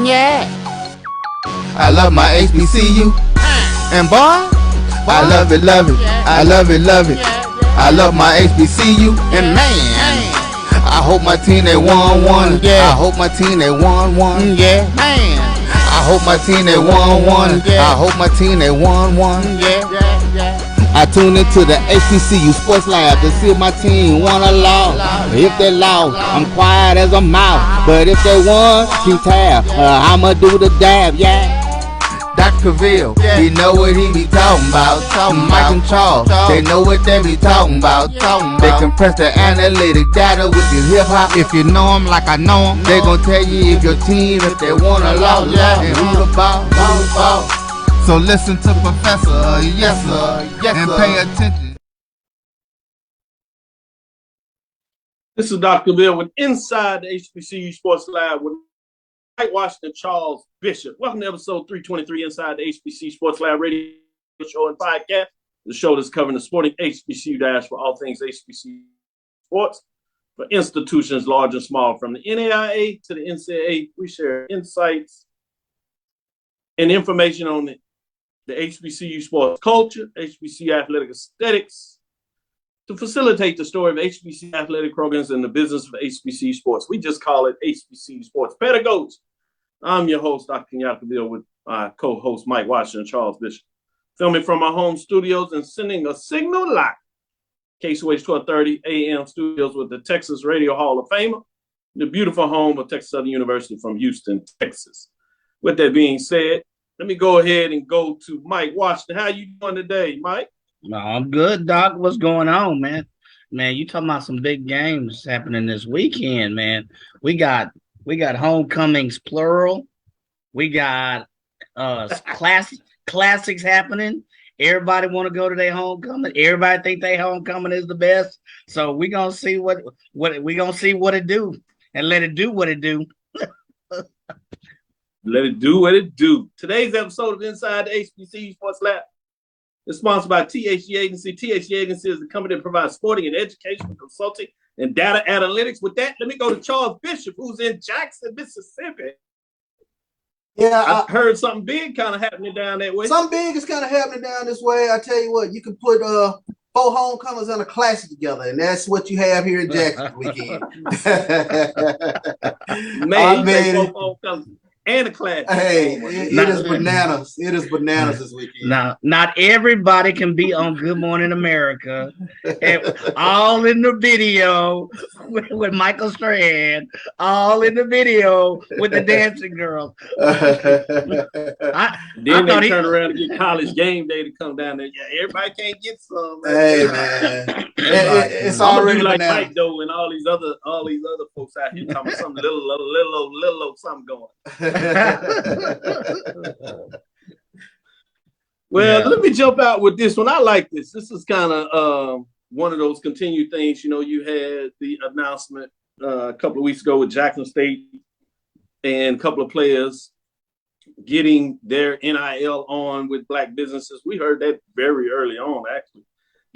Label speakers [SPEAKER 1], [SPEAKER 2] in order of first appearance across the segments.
[SPEAKER 1] Yeah.
[SPEAKER 2] I love my HBCU. And boy, I love it, love it. I love it, love it. I love my HBCU. And man, I hope my team they won one.
[SPEAKER 1] Yeah.
[SPEAKER 2] I hope my team they won one.
[SPEAKER 1] Yeah. Man.
[SPEAKER 2] I hope my team they won one. I hope my team they won one.
[SPEAKER 1] Yeah.
[SPEAKER 2] I tune into the HBCU Sports Lab to see if my team won or lost. If they lost, I'm quiet as a mouse. But if they won, keep tab. I'ma do the dab, yeah. Dr. Cavil, he know what he be talking about. Mike and Charles, they know what they be talking about. They compress the analytic data with this hip hop. If you know them like I know them, they gon' tell you if your team, if they won or lost, and who the ball. So listen to Professor, yes sir, and pay attention.
[SPEAKER 3] This is Dr. Cavil with Inside the HBCU Sports Lab with Mike Washington, Charles Bishop. Welcome to episode 323 Inside the HBCU Sports Lab radio show and podcast. The show that's covering the sporting HBCU dash for all things HBCU sports for institutions large and small, from the NAIA to the NCAA. We share insights and information on the HBCU sports culture, HBCU athletic aesthetics, to facilitate the story of HBCU athletic programs and the business of HBCU sports. We just call it HBCU Sports Pedagogy. I'm your host, Dr. Kenyatta Cavil, with my co-host, Mike Washington, Charles Bishop, filming from our home studios and sending a signal live. KSOH 1230 AM studios with the Texas Radio Hall of Famer, the beautiful home of Texas Southern University from Houston, Texas. With that being said, let me go ahead and go to Mike Washington. How you doing today, Mike?
[SPEAKER 1] No, I'm good, Doc. What's going on, man? Man, you talking about some big games happening this weekend, man. We got homecomings plural. We got classics happening. Everybody want to go to their homecoming. Everybody think their homecoming is the best. So we gonna see what it do, and let it do what it do.
[SPEAKER 3] Let it do what it do. Today's episode of Inside the HBCU Sports Lab is sponsored by THG Agency. THG Agency is the company that provides sporting and educational consulting and data analytics. With that, let me go to Charles Bishop, who's in Jackson, Mississippi.
[SPEAKER 4] Yeah,
[SPEAKER 3] I heard something big kind of happening down that way.
[SPEAKER 4] Something big is kind of happening down this way. I tell you what, you can put 4 homecomings and a classic together, and that's what you have here in Jackson weekend.
[SPEAKER 3] Man, both homecomings and a class.
[SPEAKER 4] Hey, it is bananas. It is bananas this weekend.
[SPEAKER 1] Now, not everybody can be on Good Morning America. All in the video with Michael Strand. All in the video with the dancing girls.
[SPEAKER 3] Then they turn around and get college game day to come down there. Yeah, everybody can't get some.
[SPEAKER 4] Hey man, it's already
[SPEAKER 3] like
[SPEAKER 4] bananas.
[SPEAKER 3] Mike though, and all these other folks out here talking some little something going. Well, let me jump out with this one. I like this. This is kind of one of those continued things. You know, you had the announcement a couple of weeks ago with Jackson State and a couple of players getting their NIL on with black businesses. We heard that very early on, actually.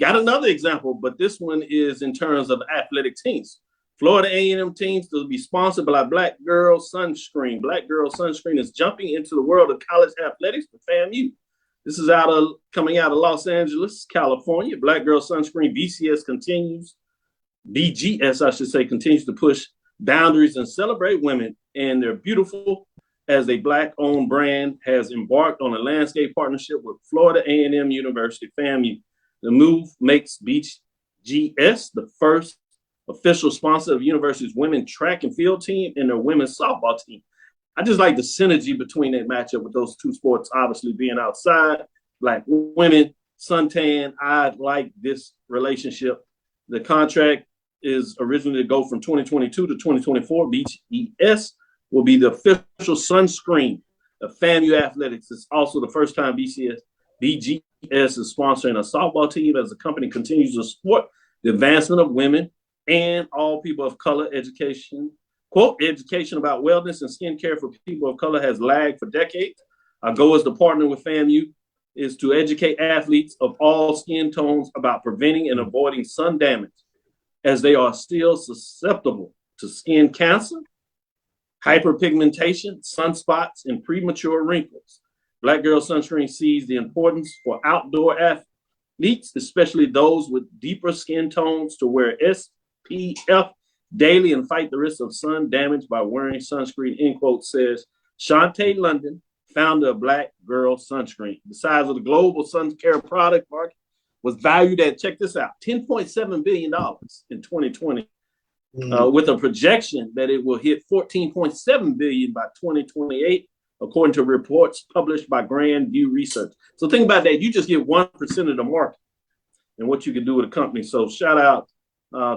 [SPEAKER 3] Got another example, but this one is in terms of athletic teams. Florida A&M teams to be sponsored by Black Girl Sunscreen. Black Girl Sunscreen is jumping into the world of college athletics for FAMU. This is coming out of Los Angeles, California. Black Girl Sunscreen BGS continues to push boundaries and celebrate women and they're beautiful, as a Black-owned brand has embarked on a landscape partnership with Florida A&M University FAMU. The move makes BGS the first official sponsor of the university's women's track and field team and their women's softball team. I just like the synergy between that matchup with those two sports, obviously being outside, Black women, suntan. I like this relationship. The contract is originally to go from 2022 to 2024. BGS will be the official sunscreen of FAMU athletics. It's also the first time BGS is sponsoring a softball team as the company continues to support the advancement of women and all people of color. Education, quote, education about wellness and skincare for people of color has lagged for decades. Our goal as to partner with FAMU is to educate athletes of all skin tones about preventing and avoiding sun damage, as they are still susceptible to skin cancer, hyperpigmentation, sunspots, and premature wrinkles. Black Girl Sunscreen sees the importance for outdoor athletes, especially those with deeper skin tones, to wear SPF daily and fight the risk of sun damage by wearing sunscreen, end quote, says Shantae London, founder of Black Girl Sunscreen. The size of the global sun care product market was valued at, check this out, $10.7 billion in 2020, with a projection that it will hit $14.7 billion by 2028, according to reports published by Grand View Research. So think about that. You just get 1% of the market and what you can do with a company. So shout out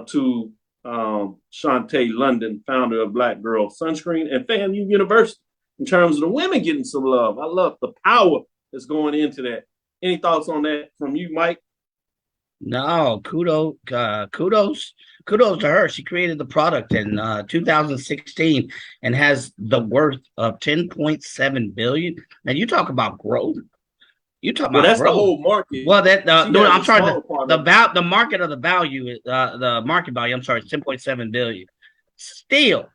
[SPEAKER 3] to Shantae London, founder of Black Girl Sunscreen, and FAMU University in terms of the women getting some love. I love the power that's going into that. Any thoughts on that from you, Mike?
[SPEAKER 1] No, kudos to her. She created the product in 2016 and has the worth of 10.7 billion. And you talk about growth. You talk about
[SPEAKER 3] that's
[SPEAKER 1] growth.
[SPEAKER 3] The whole market.
[SPEAKER 1] Well, that no, I'm sorry. The market of the value is the market value. I'm sorry, it's 10.7 billion. Still,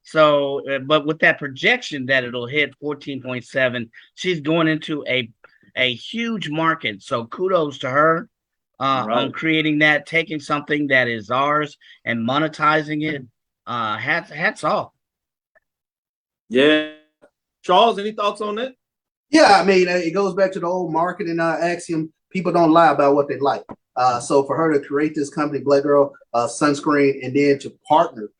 [SPEAKER 1] so but with that projection that it'll hit 14.7, she's going into a huge market. So kudos to her on creating that, taking something that is ours and monetizing it. Hats off.
[SPEAKER 3] Yeah, Charles, any thoughts on that?
[SPEAKER 4] Yeah, I mean, it goes back to the old marketing axiom: people don't lie about what they like. So for her to create this company, Black Girl Sunscreen, and then to partner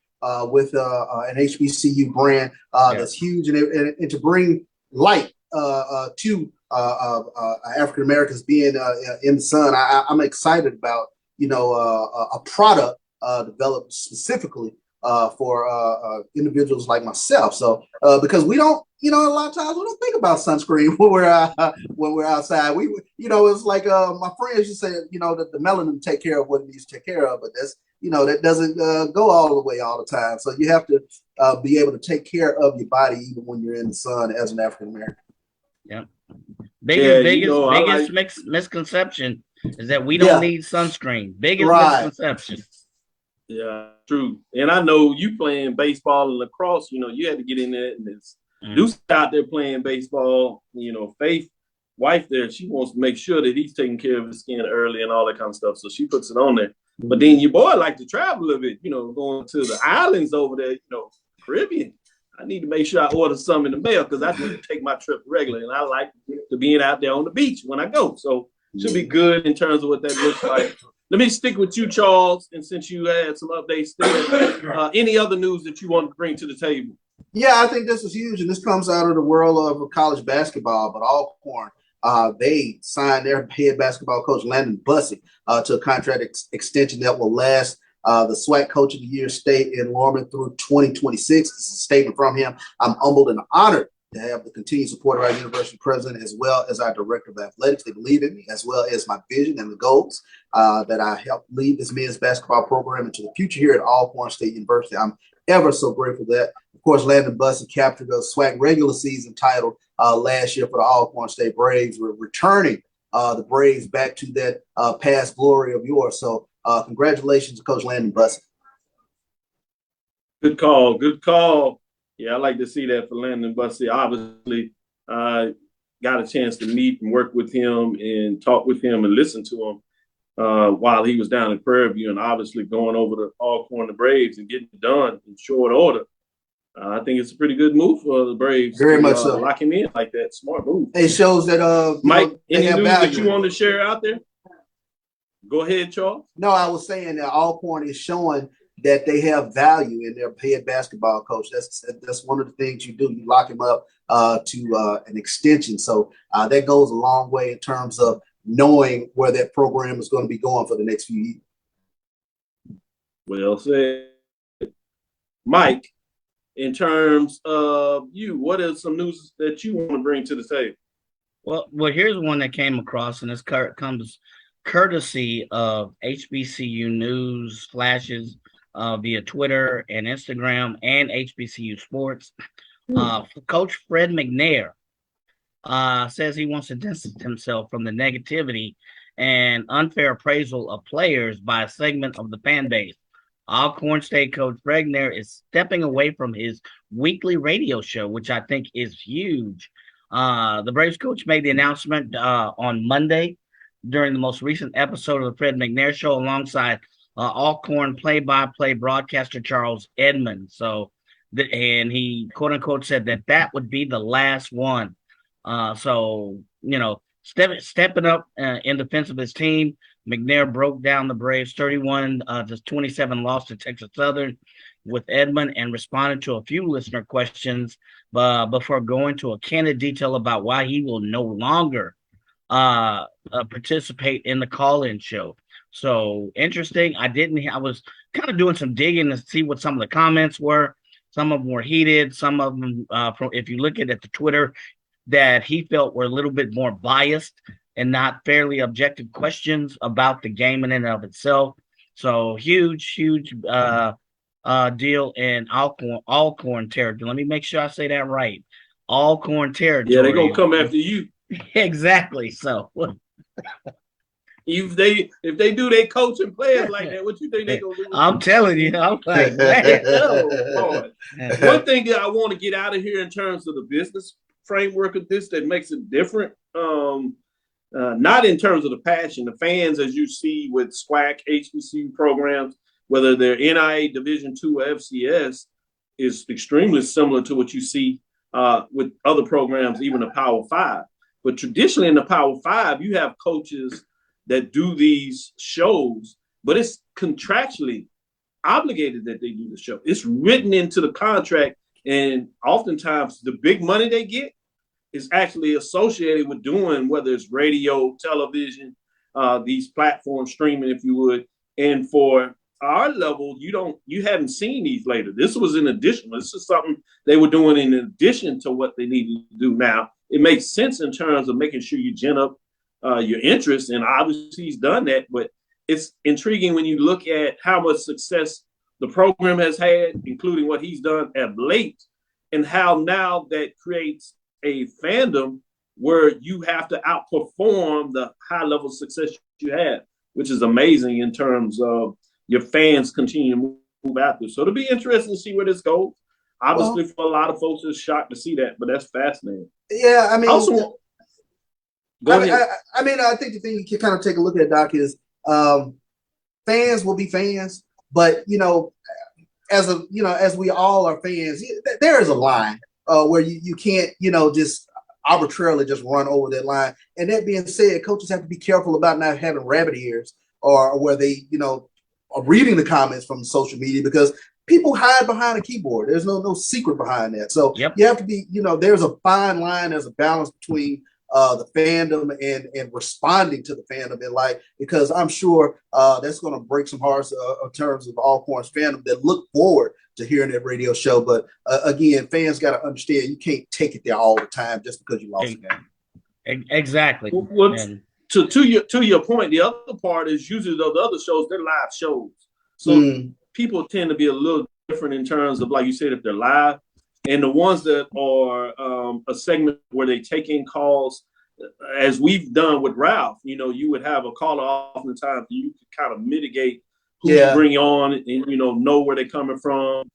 [SPEAKER 4] with an HBCU brand that's huge, and to bring light to African Americans being in the sun, I'm excited about a product developed specifically for individuals like myself. So because we don't, a lot of times we don't think about sunscreen when we're outside. It's like my friends just say, that the melanin take care of what it needs to take care of, but that's that doesn't go all the way all the time. So you have to be able to take care of your body even when you're in the sun as an African American.
[SPEAKER 1] Yeah. Biggest misconception is that we don't need sunscreen. Biggest misconception.
[SPEAKER 3] Yeah, true. And I know you playing baseball and lacrosse, you had to get in there, and it's Deuce out there playing baseball. Faith, wife there, she wants to make sure that he's taking care of his skin early and all that kind of stuff. So she puts it on there. But then your boy like to travel a little bit, going to the islands over there, Caribbean. I need to make sure I order some in the mail because I do take my trip regularly, and I like to being out there on the beach when I go. So it should be good in terms of what that looks like. Let me stick with you, Charles, and since you had some updates there, any other news that you want to bring to the table?
[SPEAKER 4] Yeah, I think this is huge, and this comes out of the world of college basketball, but Alcorn, they signed their head basketball coach, Landon Bussey, to a contract extension that will last the SWAC Coach of the Year state in Norman through 2026. This is a statement from him. I'm humbled and honored to have the continued support of our university president as well as our director of athletics. They believe in me as well as my vision and the goals that I help lead this men's basketball program into the future here at Alcorn State University. I'm ever so grateful for that. Of course, Landon Bussey captured the SWAC regular season title last year for the Alcorn State Braves. We're returning the Braves back to that past glory of yours. So congratulations to Coach Landon Bussey.
[SPEAKER 3] Good call. Good call. Yeah, I like to see that for Landon Bussey. Obviously, got a chance to meet and work with him and talk with him and listen to him while he was down in Prairie View, and obviously going over to Alcorn the Braves and getting it done in short order. I think it's a pretty good move for the Braves.
[SPEAKER 4] Very much so.
[SPEAKER 3] Lock him in like that. Smart move.
[SPEAKER 4] It shows that
[SPEAKER 3] Mike, any news that you want to share out there? Go ahead, Charles.
[SPEAKER 4] No, I was saying that Alcorn is showing that they have value in their head basketball coach. That's one of the things you do. You lock him up to an extension. So that goes a long way in terms of knowing where that program is going to be going for the next few years.
[SPEAKER 3] Well said. Mike, in terms of you, what is some news that you want to bring to the table?
[SPEAKER 1] Well, here's one that came across, and this comes courtesy of HBCU news flashes via Twitter and Instagram and HBCU Sports. Coach Fred McNair says he wants to distance himself from the negativity and unfair appraisal of players by a segment of the fan base. Alcorn State coach Fred McNair is stepping away from his weekly radio show, which I think is huge. The Braves coach made the announcement on Monday during the most recent episode of the Fred McNair Show alongside Alcorn play-by-play broadcaster Charles Edmonds. So, and he quote unquote said that would be the last one. So stepping up in defense of his team, McNair broke down the Braves 31-27 loss to Texas Southern with Edmond and responded to a few listener questions before going to a candid detail about why he will no longer participate in the call-in show. So interesting. I was kind of doing some digging to see what some of the comments were. Some of them were heated. Some of them, if you look at the Twitter, that he felt were a little bit more biased and not fairly objective questions about the game in and of itself. So huge deal in Alcorn territory. Let me make sure I say that right. Alcorn territory.
[SPEAKER 3] Yeah, they're gonna come after you.
[SPEAKER 1] Exactly. So
[SPEAKER 3] if they do their coach and players like that, what you think they gonna do?
[SPEAKER 1] I'm telling you, I'm like, man.
[SPEAKER 3] Oh, one thing that I want to get out of here in terms of the business framework of this that makes it different, not in terms of the passion, the fans, as you see with SWAC, HBCU programs, whether they're NIA Division II or FCS, is extremely similar to what you see with other programs, even the Power Five. But traditionally in the Power Five, you have coaches that do these shows, but it's contractually obligated that they do the show. It's written into the contract, and oftentimes the big money they get is actually associated with doing, whether it's radio, television, these platforms, streaming, if you would. And for our level, you haven't seen these later. This was in addition. This is something they were doing in addition to what they needed to do now. It makes sense in terms of making sure you gen up your interest, and obviously he's done that. But it's intriguing when you look at how much success the program has had, including what he's done at late, and how now that creates a fandom where you have to outperform the high level success you have, which is amazing in terms of your fans continue to move after. So it'll be interesting to see where this goes. Obviously, for a lot of folks, it's shocked to see that, but that's fascinating.
[SPEAKER 4] Yeah, I mean,
[SPEAKER 3] also,
[SPEAKER 4] I think the thing you can kind of take a look at, Doc, is fans will be fans, but as we all are fans, there is a line where you can't just arbitrarily just run over that line. And that being said, coaches have to be careful about not having rabbit ears or where they are reading the comments from social media, because people hide behind a keyboard. There's no secret behind that. So you have to be, there's a fine line, there's a balance between the fandom and responding to the fandom, and because I'm sure that's going to break some hearts in terms of Alcorn's fandom that look forward to hearing that radio show. But again, fans got to understand you can't take it there all the time just because you lost a game.
[SPEAKER 1] Exactly.
[SPEAKER 3] Well, to your point, the other part is usually the other shows, they're live shows. So people tend to be a little different in terms of, like you said, if they're live. And the ones that are a segment where they take in calls, as we've done with Ralph, you would have a caller oftentimes you could kind of mitigate who you bring on and, know where they're coming from.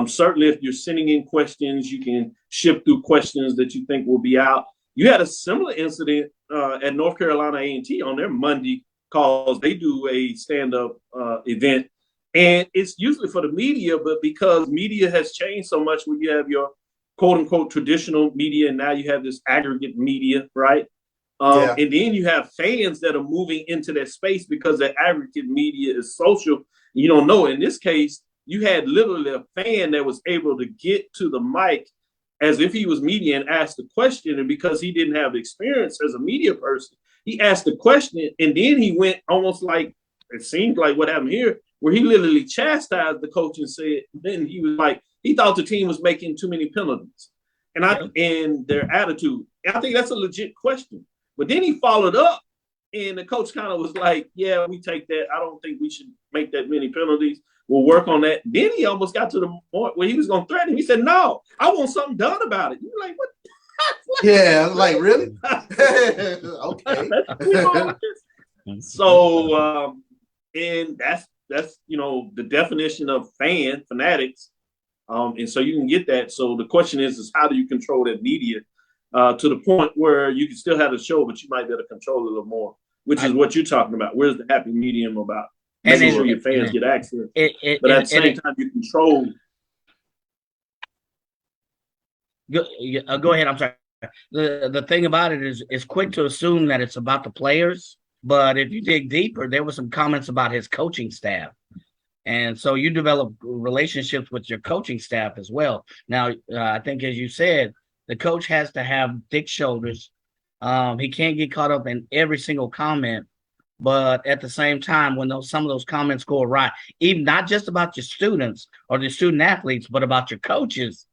[SPEAKER 3] Certainly, if you're sending in questions, you can shift through questions that you think will be out. You had a similar incident at North Carolina A&T on their Monday calls. They do a stand-up event. And it's usually for the media, but because media has changed so much, when you have your quote unquote traditional media, and now you have this aggregate media, right? And then you have fans that are moving into that space because the aggregate media is social. You don't know. In this case, you had literally a fan that was able to get to the mic as if he was media and ask the question. And because he didn't have the experience as a media person, he asked the question, and then he went almost like, it seemed like what happened here, where he literally chastised the coach and said, then he was like, he thought the team was making too many penalties and their attitude. And I think that's a legit question. But then he followed up, and the coach kind of was like, yeah, we take that. I don't think we should make that many penalties. We'll work on that. Then he almost got to the point where he was going to threaten him. He said, no, I want something done about it. You're like, what?
[SPEAKER 4] Yeah, like, really? Okay.
[SPEAKER 3] So, and that's the definition of fanatics. And so you can get that. So the question is how do you control that media to the point where you can still have the show, but you might be able to control it a little more, which is what you're talking about. Where's the happy medium about making sure your fans get access? But at the same time, you control.
[SPEAKER 1] Go ahead. I'm sorry. The thing about it is it's quick to assume that it's about the players, but if you dig deeper, there were some comments about his coaching staff. And so you develop relationships with your coaching staff as well. Now, I think, as you said, the coach has to have thick shoulders. He can't get caught up in every single comment, but at the same time, when some of those comments go awry, even not just about your students or the student athletes, but about your coaches,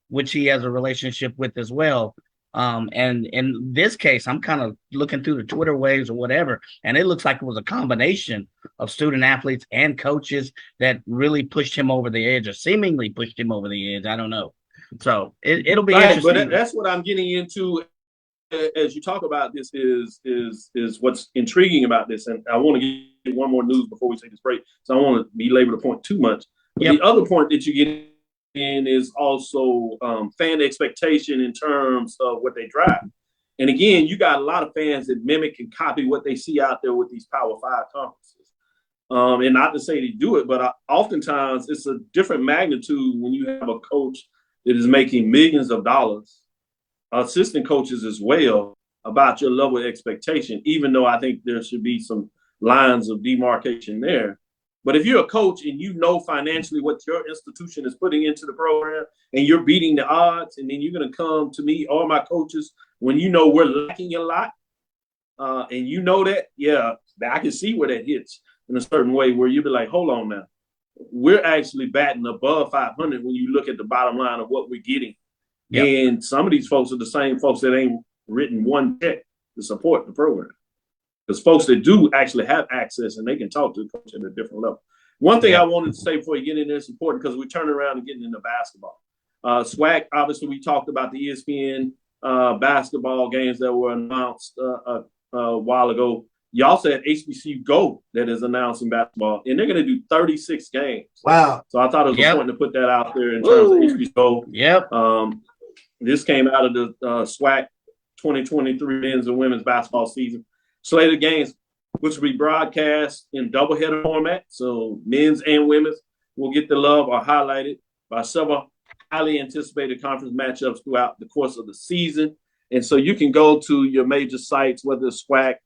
[SPEAKER 1] which he has a relationship with as well. And in this case, I'm kind of looking through the Twitter waves or whatever, and it looks like it was a combination of student athletes and coaches that really pushed him over the edge, or seemingly pushed him over the edge. I don't know. So it'll be interesting.
[SPEAKER 3] But that's what I'm getting into as you talk about this is what's intriguing about this. And I want to get one more news before we take this break, so I don't want to belabor the point too much. But the other point that you get in is also fan expectation in terms of what they drive. And again, you got a lot of fans that mimic and copy what they see out there with these Power 5 conferences. And not to say they do it, but oftentimes it's a different magnitude when you have a coach that is making millions of dollars, assistant coaches as well, about your level of expectation, even though I think there should be some lines of demarcation there. But if you're a coach and you know financially what your institution is putting into the program and you're beating the odds, and then you're going to come to me or my coaches when you know we're lacking a lot, and you know that, I can see where that hits in a certain way where you'll be like, hold on now. We're actually batting above 500 when you look at the bottom line of what we're getting. Yep. And some of these folks are the same folks that ain't written one check to support the program. Because folks that do actually have access and they can talk to the coach at a different level. One thing I wanted to say before you get in there is important because we turn around and getting into basketball. SWAC, obviously, we talked about the ESPN basketball games that were announced a while ago. You also had HBCU Go that is announcing basketball, and they're going to do 36 games.
[SPEAKER 4] Wow.
[SPEAKER 3] So I thought it was important to put that out there in terms of HBCU Go.
[SPEAKER 1] Yep.
[SPEAKER 3] This came out of the SWAC 2023 men's and women's basketball season. Slate of games, which will be broadcast in doubleheader format. So men's and women's will get the love or highlighted by several highly anticipated conference matchups throughout the course of the season. And so you can go to your major sites, whether it's SWAC,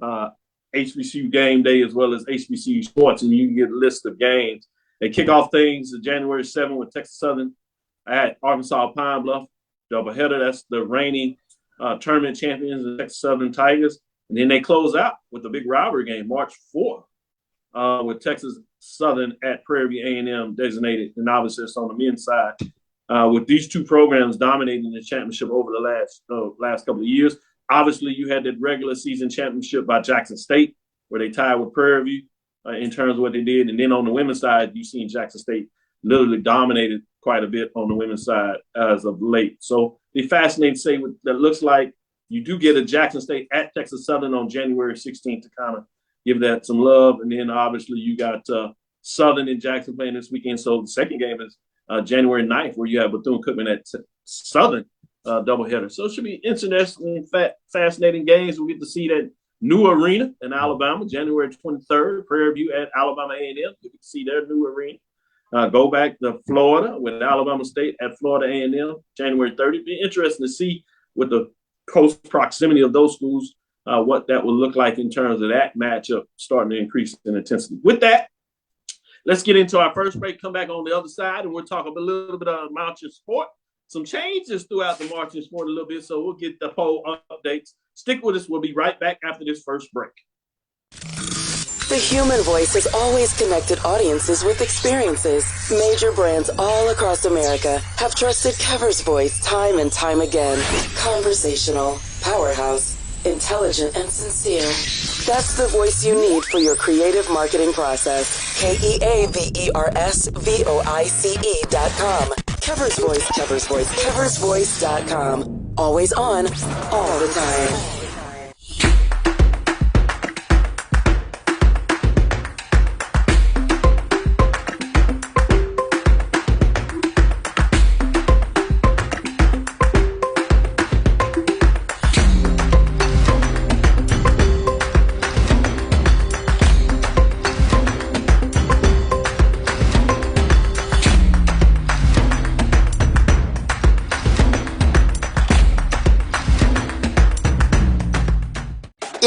[SPEAKER 3] HBCU Game Day, as well as HBCU Sports, and you can get a list of games. They kick off things January 7th with Texas Southern at Arkansas Pine Bluff. Doubleheader, that's the reigning tournament champions, the Texas Southern Tigers. And then they close out with a big rivalry game, March 4th, with Texas Southern at Prairie View A&M designated. And obviously it's on the men's side, with these two programs dominating the championship over the last couple of years. Obviously, you had that regular season championship by Jackson State, where they tied with Prairie View in terms of what they did. And then on the women's side, you've seen Jackson State literally dominated quite a bit on the women's side as of late. So it'd be fascinating to say what that looks like. You do get a Jackson State at Texas Southern on January 16th to kind of give that some love. And then obviously you got Southern and Jackson playing this weekend. So the second game is January 9th, where you have Bethune-Cookman at Southern doubleheader. So it should be interesting, fascinating games. We'll get to see that new arena in Alabama, January 23rd, Prairie View at Alabama A&M. You can see their new arena. Go back to Florida with Alabama State at Florida A&M, January 30th. It'd be interesting to see with the close proximity of those schools, what that will look like in terms of that matchup starting to increase in intensity. With that, let's get into our first break, come back on the other side, and we'll talk a little bit about marching sport. Some changes throughout the marching sport a little bit, so we'll get the poll updates. Stick with us. We'll be right back after this first break.
[SPEAKER 5] The human voice has always connected audiences with experiences. Major brands all across America have trusted Kever's voice time and time again. Conversational, powerhouse, intelligent, and sincere. That's the voice you need for your creative marketing process. KEAVERSVOICE.com. Kever's Voice, Kever's Voice, KeversVoice.com. Always on, all the time.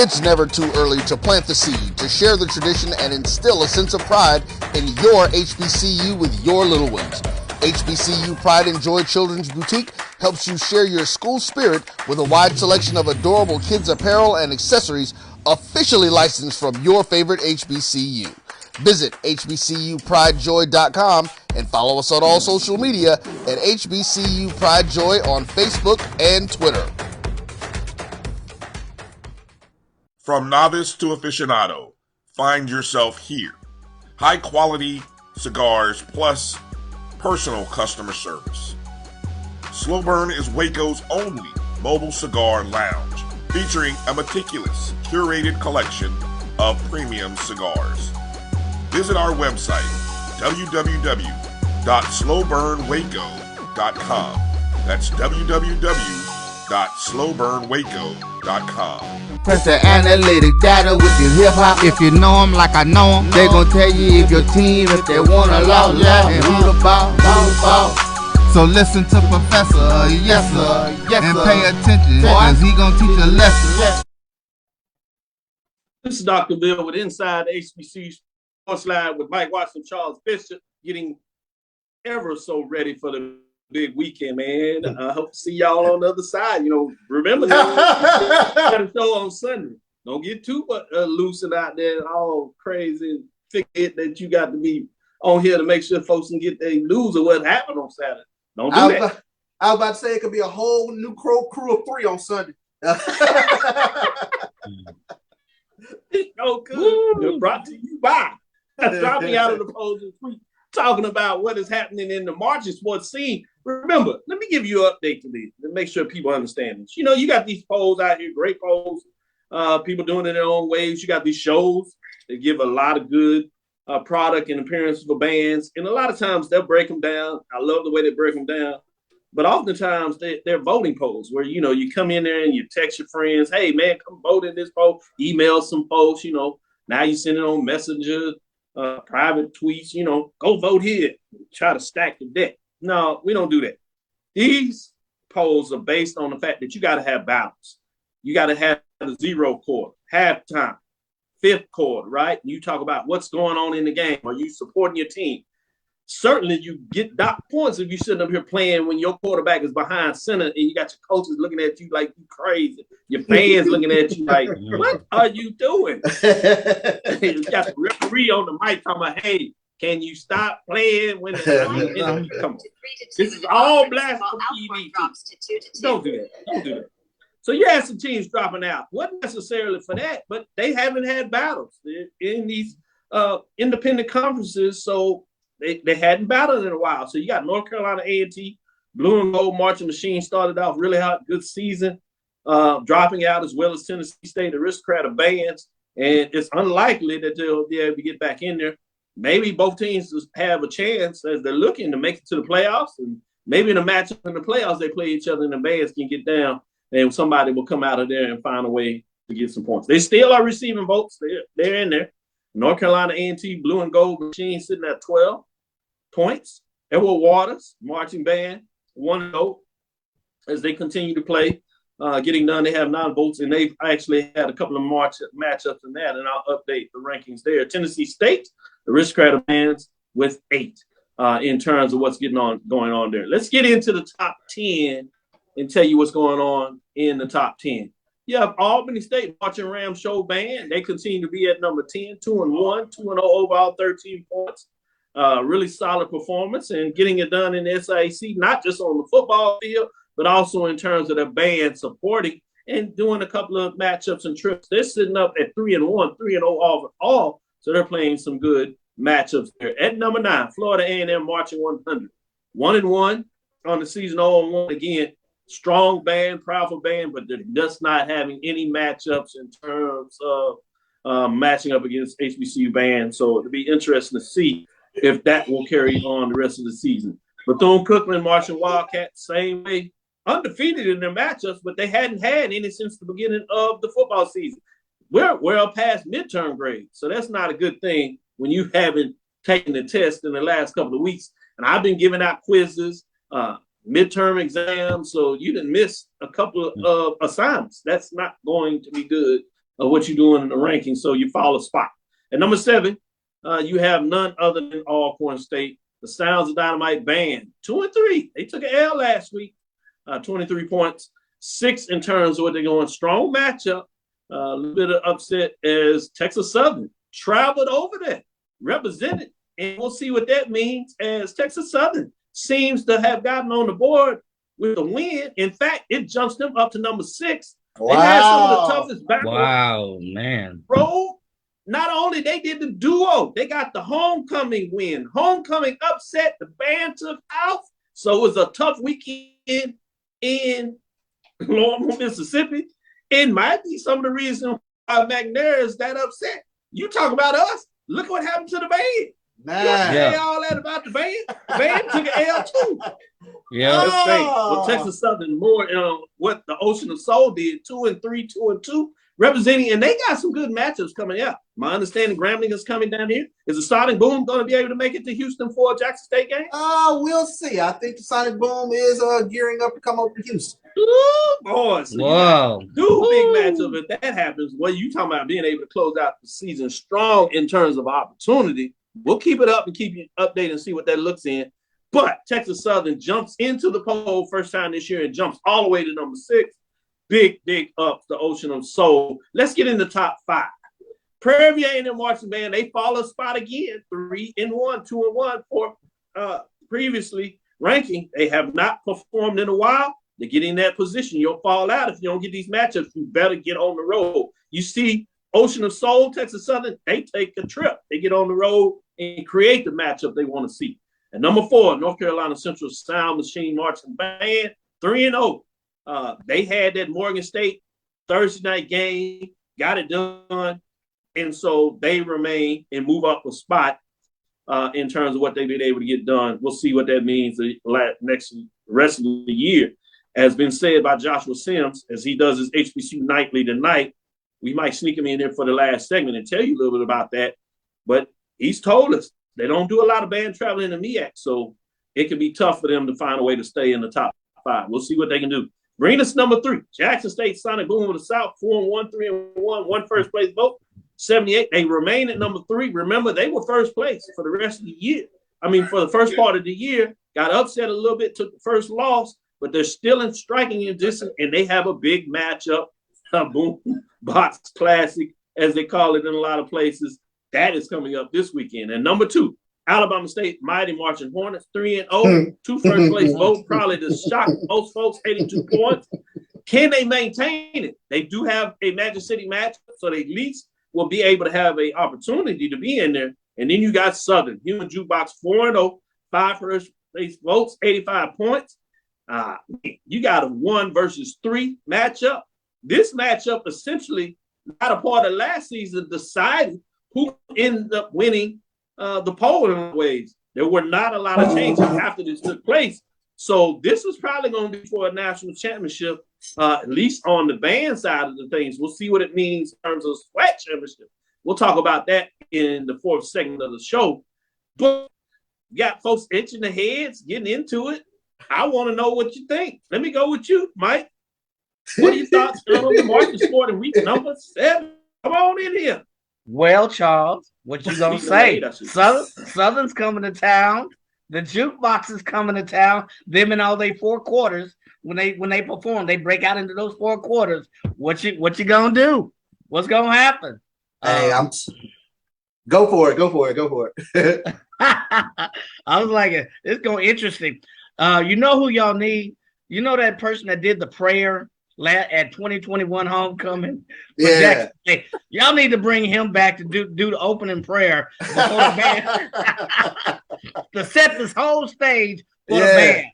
[SPEAKER 6] It's never too early to plant the seed, to share the tradition, and instill a sense of pride in your HBCU with your little ones. HBCU Pride and Joy Children's Boutique helps you share your school spirit with a wide selection of adorable kids apparel and accessories officially licensed from your favorite HBCU. Visit hbcupridejoy.com and follow us on all social media at HBCU Pride Joy on Facebook and Twitter.
[SPEAKER 7] From novice to aficionado, find yourself here. High quality cigars plus personal customer service. Slow Burn is Waco's only mobile cigar lounge, featuring a meticulous, curated collection of premium cigars. Visit our website, www.slowburnwaco.com. That's www.slowburnwaco.com.
[SPEAKER 2] Press the analytic data with your hip hop. If you know them like I know them, they gon' tell you if your team, if they wanna law, and who the ball. So listen to Professor, yes sir, and pay attention, cause he gon' teach a lesson.
[SPEAKER 3] This is Dr. Bill with Inside HBCU Sports Lab with Mike Watson, Charles Bishop, getting ever so ready for the big weekend, man. I hope to see y'all on the other side. You know, remember that got a show on Sunday. Don't get too loosened out there, all crazy and forget that you got to be on here to make sure folks can get their news of what happened on Saturday. Don't do that.
[SPEAKER 4] I was about to say it could be a whole new crew of 3 on Sunday.
[SPEAKER 3] It's so good. Brought to you by dropping out of the polls this week, talking about what is happening in the March sports scene. Remember, let me give you an update to this and make sure people understand this. You know, you got these polls out here, great polls, people doing it in their own ways. You got these shows that give a lot of good product and appearance for bands. And a lot of times they'll break them down. I love the way they break them down. But oftentimes they're voting polls where, you know, you come in there and you text your friends, hey, man, come vote in this poll, email some folks, you know. Now you send it on Messenger, private tweets, you know, go vote here. Try to stack the deck. No, we don't do that. These polls are based on the fact that you got to have balance. You got to have the 0 quarter, halftime, 5th quarter, right? You talk about what's going on in the game. Are you supporting your team? Certainly you get dot points if you're sitting up here playing when your quarterback is behind center and you got your coaches looking at you like you crazy. Your fans looking at you like, what are you doing? You got the referee on the mic talking about, hey, can you stop playing when the come on. This is all blast from TV. Don't do that. Don't do that. So you had some teams dropping out. Wasn't necessarily for that, but they haven't had battles in these independent conferences. So they hadn't battled in a while. So you got North Carolina A&T, Blue and Gold Marching Machine started off really hot, good season, dropping out, as well as Tennessee State, aristocrat of bands. And it's unlikely that they'll be able to get back in there. Maybe both teams have a chance as they're looking to make it to the playoffs. And maybe in a matchup in the playoffs, they play each other and the bands can get down and somebody will come out of there and find a way to get some points. They still are receiving votes. They're in there. North Carolina A&T, Blue and Gold Machine sitting at 12 points. Edward Waters, marching band, 1-0 as they continue to play. Getting done, they have 9 votes, and they've actually had a couple of matchups in that, and I'll update the rankings there. Tennessee State, the aristocrat of bands, with 8 in terms of what's going on there. Let's get into the top 10 and tell you what's going on in the top 10. You have Albany State Marching Ram Show Band. They continue to be at number 10, 2-1, 2-0 overall, 13 points. Really solid performance and getting it done in the SIAC, not just on the football field, but also in terms of their band supporting and doing a couple of matchups and trips. They're sitting up at 3-1, 3-0 overall, so they're playing some good matchups there. At number 9, Florida A&M Marching 100, 1-1 on the season, 0-1 again. Strong band, powerful band, but they're just not having any matchups in terms of matching up against HBCU bands. So it'll be interesting to see if that will carry on the rest of the season. Bethune-Cookman Marching Wildcats, same way, undefeated in their matchups, but they hadn't had any since the beginning of the football season. We're well past midterm grade, so that's not a good thing when you haven't taken the test in the last couple of weeks. And I've been giving out quizzes, midterm exams, so you didn't miss a couple of assignments. That's not going to be good of what you're doing in the ranking, so you fall a spot. At number 7, you have none other than Alcorn State. The Sounds of Dynamite Band, 2-3. They took an L last week, 23 points, 6 in terms of what they're going. Strong matchup. A little bit of upset as Texas Southern traveled over there, represented, and we'll see what that means as Texas Southern seems to have gotten on the board with a win. In fact, it jumps them up to number 6.
[SPEAKER 4] Wow.
[SPEAKER 3] They had some of the toughest back road. Not only they did the duo, they got the homecoming win. Homecoming upset, the band took out. So it was a tough weekend in Lawrence, Mississippi. It might be some of the reason why McNair is that upset. You talk about us. Look what happened to the band.
[SPEAKER 4] Man.
[SPEAKER 3] Say all that about the band. The band took an L too.
[SPEAKER 1] Yeah.
[SPEAKER 3] Let's say well, Texas Southern more what the Ocean of Soul did, 2-3, 2-2, representing, and they got some good matchups coming up. My understanding, Grambling is coming down here. Is the Sonic Boom going to be able to make it to Houston for a Jackson State game?
[SPEAKER 4] We'll see. I think the Sonic Boom is gearing up to come over to Houston.
[SPEAKER 3] Ooh, boy. So
[SPEAKER 1] wow.
[SPEAKER 3] Do big matchup. If that happens, what you talking about being able to close out the season strong in terms of opportunity. We'll keep it up and keep you updated and see what that looks in. But Texas Southern jumps into the poll first time this year and jumps all the way to number 6. Big up the Ocean of Soul. Let's get in the top 5. Prairie View A&M Marching Band, they fall a spot again, 3-1, 2-1 for previously ranking. They have not performed in a while. They get in that position. You'll fall out if you don't get these matchups. You better get on the road. You see Ocean of Soul, Texas Southern, they take a trip. They get on the road and create the matchup they want to see. At number 4, North Carolina Central Sound Machine Marching Band, 3-0. They had that Morgan State Thursday night game, got it done, and so they remain and move up a spot in terms of what they've been able to get done. We'll see what that means the rest of the year. As been said by Joshua Sims, as he does his HBCU Nightly tonight, we might sneak him in there for the last segment and tell you a little bit about that. But he's told us they don't do a lot of band traveling in the MEAC, so it can be tough for them to find a way to stay in the top 5. We'll see what they can do. Bring us number 3, Jackson State Sonic Boom of the South, 4-1, 3-1, one first place vote, 78. They remain at number 3. Remember, they were first place for the rest of the year. For the first part of the year, got upset a little bit, took the first loss, but they're still in striking distance, and they have a big matchup, Boom Box Classic, as they call it in a lot of places. That is coming up this weekend. And number 2, Alabama State Mighty Marching Hornets, 3-0, 2 first place votes, probably the shock most folks, 82 points. Can they maintain it? They do have a Magic City match, so they at least will be able to have an opportunity to be in there. And then you got Southern, Human Jukebox, 4-0, 5 first place votes, 85 points. You got a 1 versus 3 matchup. This matchup essentially, not a part of last season, decided who ended up winning the poll in ways. There were not a lot of changes after this took place. So this is probably going to be for a national championship, at least on the band side of the things. We'll see what it means in terms of SWAC championship. We'll talk about that in the 4th segment of the show. But you got folks itching their heads, getting into it. I want to know what you think. Let me go with you, Mike. What are your thoughts on the market sport in week number 7? Come on in here.
[SPEAKER 1] Well, Charles, what you gonna say? Southern's coming to town. The jukebox is coming to town. Them and all they 4 quarters. When they perform, they break out into those 4 quarters. What you gonna do? What's gonna happen?
[SPEAKER 4] Hey, go for it.
[SPEAKER 1] I was like, it's going interesting. You know who y'all need? You know that person that did the prayer at 2021 homecoming?
[SPEAKER 4] Yeah.
[SPEAKER 1] Y'all need to bring him back to do the opening prayer before the band to set this whole stage for the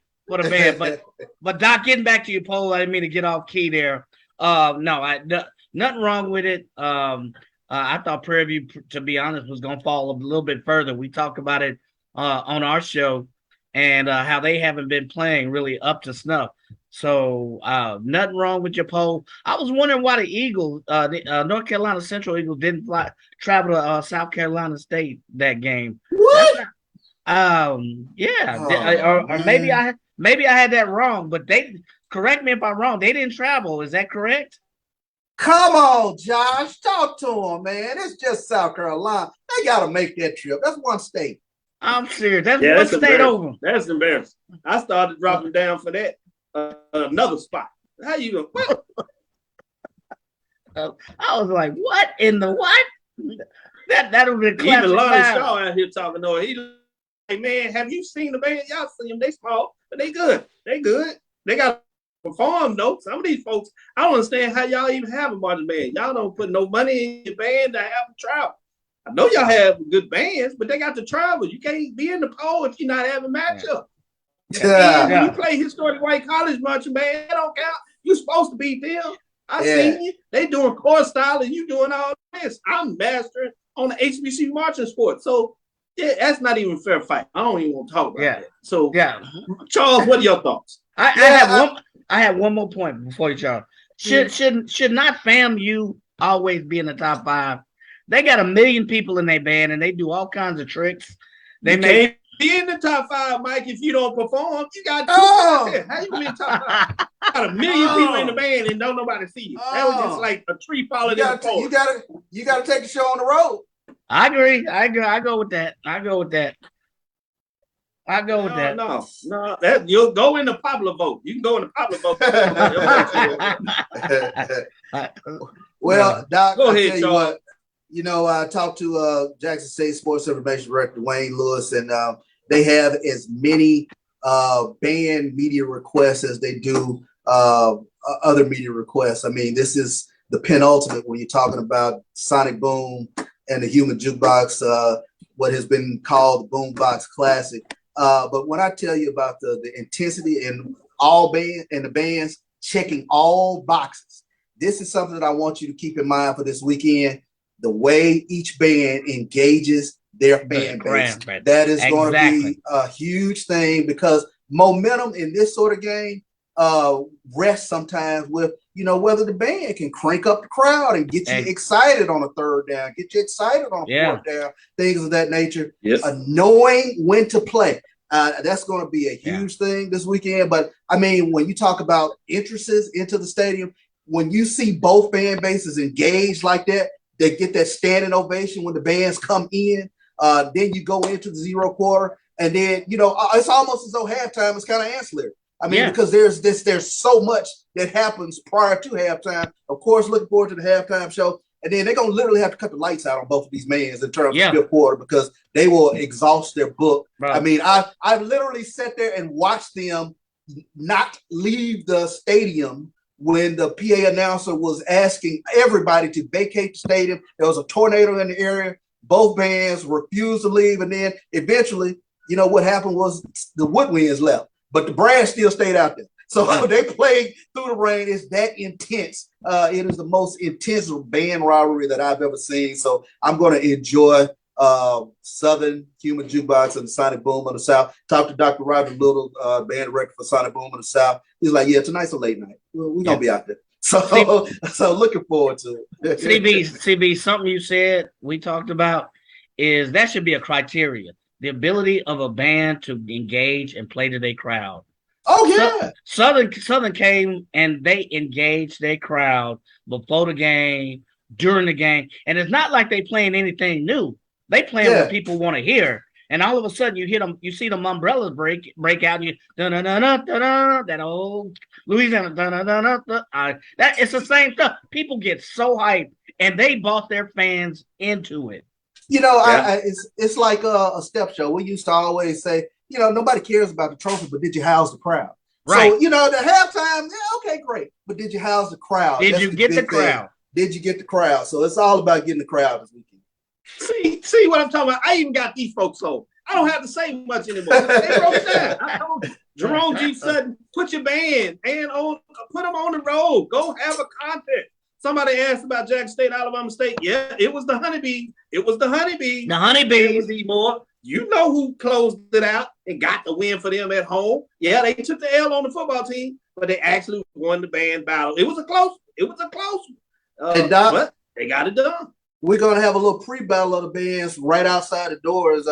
[SPEAKER 1] band. But Doc, getting back to your poll, I didn't mean to get off key there. Nothing wrong with it. I thought Prairie View, to be honest, was going to fall a little bit further. We talked about it on our show and how they haven't been playing really up to snuff. So nothing wrong with your poll. I was wondering why the Eagles, North Carolina Central Eagles, didn't travel to South Carolina State that game.
[SPEAKER 4] What?
[SPEAKER 1] Or maybe I had that wrong. But they correct me if I'm wrong. They didn't travel. Is that correct?
[SPEAKER 4] Come on, Josh. Talk to him, man. It's just South Carolina. They got to make that trip. That's one state.
[SPEAKER 1] I'm serious. That's
[SPEAKER 3] Yeah,
[SPEAKER 1] one
[SPEAKER 3] that's
[SPEAKER 1] state over.
[SPEAKER 3] That's embarrassing. I started dropping down for that another spot. How you going? What?
[SPEAKER 1] I was like, what in the what? That would be classic.
[SPEAKER 3] Even Lonnie
[SPEAKER 1] battle.
[SPEAKER 3] Shaw out here talking to her. He like, man, have you seen the band? Y'all see them? They small, but they good. They good. They got to perform though. Some of these folks, I don't understand how y'all even have a marching band. Y'all don't put no money in your band to have them travel. I know y'all have good bands, but they got to travel. You can't be in the pole if you're not having matchup. When you play historic white college marching band, that don't count. You're supposed to beat them. I seen you. They doing core style and you doing all this. I'm mastering on the HBCU marching sport. So yeah, that's not even a fair fight. I don't even want to talk about that. So Charles, what are your thoughts?
[SPEAKER 1] I have one more point before you, Charles. Should not FAMU always be in the top 5? They got 1 million people in their band and they do all kinds of tricks. They
[SPEAKER 3] can't be in the top 5, Mike, if you don't perform. You got 2 How you in the top 5? You got 1 million people in the band and don't nobody see you. That was just like a tree falling in the forest.
[SPEAKER 4] You gotta take the show on the road.
[SPEAKER 1] I agree. I go with that. No,
[SPEAKER 3] that you'll go in the popular vote. You can go in the popular vote.
[SPEAKER 4] Well, Doc,
[SPEAKER 3] go ahead, Charles.
[SPEAKER 4] I talked to Jackson State Sports Information Director Wayne Lewis, and they have as many band media requests as they do other media requests. I mean, this is the penultimate when you're talking about Sonic Boom and the Human Jukebox, what has been called the Boombox Classic. But when I tell you about the intensity and the bands checking all boxes, this is something that I want you to keep in mind for this weekend. The way each band engages their fan base. That is going to be a huge thing because momentum in this sort of game rests sometimes with, whether the band can crank up the crowd and get you excited on a third down, get you excited on a fourth down, things of that nature.
[SPEAKER 3] Yes.
[SPEAKER 4] Knowing when to play. That's going to be a huge thing this weekend. But, I mean, when you talk about entrances into the stadium, when you see both fan bases engaged like that, they get that standing ovation when the bands come in. Then you go into the zero quarter, and then it's almost as though halftime is kind of ancillary. I mean, because there's so much that happens prior to halftime. Of course, looking forward to the halftime show, and then they're gonna literally have to cut the lights out on both of these mans in terms of fifth quarter because they will exhaust their book. Right. I mean, I literally sat there and watched them not leave the stadium when the PA announcer was asking everybody to vacate the stadium. There was a tornado in the area. Both bands refused to leave. And then eventually, what happened was the woodwinds left, but the brass still stayed out there. So they played through the rain. It's that intense. It is the most intense band rivalry that I've ever seen. So I'm going to enjoy Southern Human Jukebox and Sonic Boom of the South. Talked to Dr. Roger Little, band director for Sonic Boom of the South. He's like, yeah, tonight's a late night. We're going to be out there. So looking forward to it.
[SPEAKER 1] CB, something you said we talked about is that should be a criteria. The ability of a band to engage and play to their crowd.
[SPEAKER 4] Oh, yeah.
[SPEAKER 1] Southern came and they engaged their crowd before the game, during the game. And it's not like they playing anything new. They playing what people want to hear. And all of a sudden you see them umbrellas break out, and you that old Louisiana that it's the same stuff. People get so hyped and they bought their fans into it.
[SPEAKER 4] It's like a step show. We used to always say, nobody cares about the trophy, but did you house the crowd?
[SPEAKER 1] Right.
[SPEAKER 4] So, the halftime, okay, great. But did you house the crowd?
[SPEAKER 1] Did you get the crowd?
[SPEAKER 4] Did you get the crowd? So it's all about getting the crowd this weekend.
[SPEAKER 3] See what I'm talking about? I even got these folks on. I don't have to say much anymore. They wrote it down. I told Jerome G. Sutton, put your band and put them on the road. Go have a contest. Somebody asked about Jackson State, Alabama State. Yeah, it was the Honeybee. It was the Honeybee.
[SPEAKER 1] The Honeybee.
[SPEAKER 3] It was E-More. You know who closed it out and got the win for them at home. Yeah, they took the L on the football team, but they actually won the band battle. It was a close one. But they got it done.
[SPEAKER 4] We're going to have a little pre-battle of the bands right outside the doors.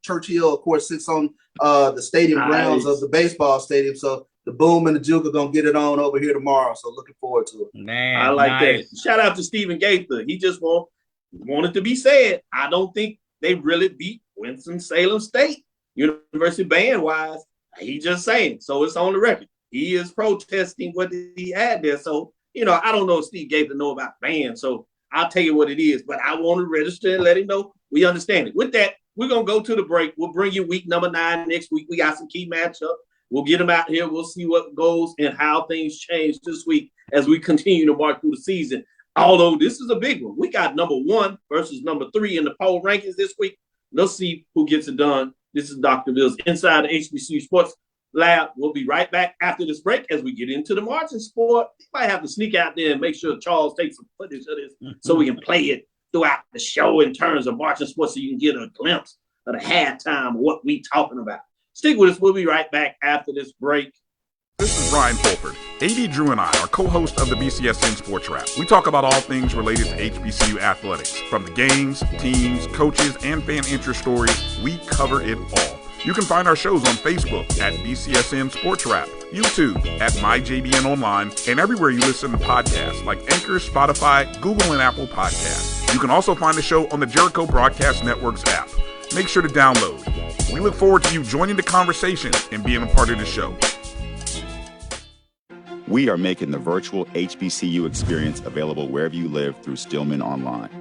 [SPEAKER 4] Churchill, of course, sits on the stadium grounds of the baseball stadium. So the Boom and the Juke are gonna get it on over here tomorrow. So looking forward to it.
[SPEAKER 1] Man,
[SPEAKER 3] I like that. Shout out to Stephen Gaither. He just wanted to be said. I don't think they really beat Winston-Salem State University band-wise. He just saying. So it's on the record. He is protesting what he had there. So, I don't know if Steve Gaither know about band. So I'll tell you what it is. But I want to register and let him know we understand it. With that, we're going to go to the break. We'll bring you week number 9 next week. We got some key matchup. We'll get them out here. We'll see what goes and how things change this week as we continue to march through the season. Although this is a big one. We got number 1 versus number 3 in the poll rankings this week. Let's see who gets it done. This is Dr. Bill's Inside the HBCU Sports Lab. We'll be right back after this break as we get into the marching sport. We might have to sneak out there and make sure Charles takes some footage of this so we can play it throughout the show in terms of marching sports so you can get a glimpse of the halftime of what we talking about. Stick with us. We'll be right back after this break.
[SPEAKER 7] This is Brian Fulford. AD Drew and I are co-hosts of the BCSN Sports Lab. We talk about all things related to HBCU athletics. From the games, teams, coaches, and fan interest stories, we cover it all. You can find our shows on Facebook at BCSN Sports Lab, YouTube at MyJBN Online, and everywhere you listen to podcasts like Anchor, Spotify, Google, and Apple Podcasts. You can also find the show on the Jericho Broadcast Network's app. Make sure to download. We look forward to you joining the conversation and being a part of the show.
[SPEAKER 8] We are making the virtual HBCU experience available wherever you live through Stillman Online.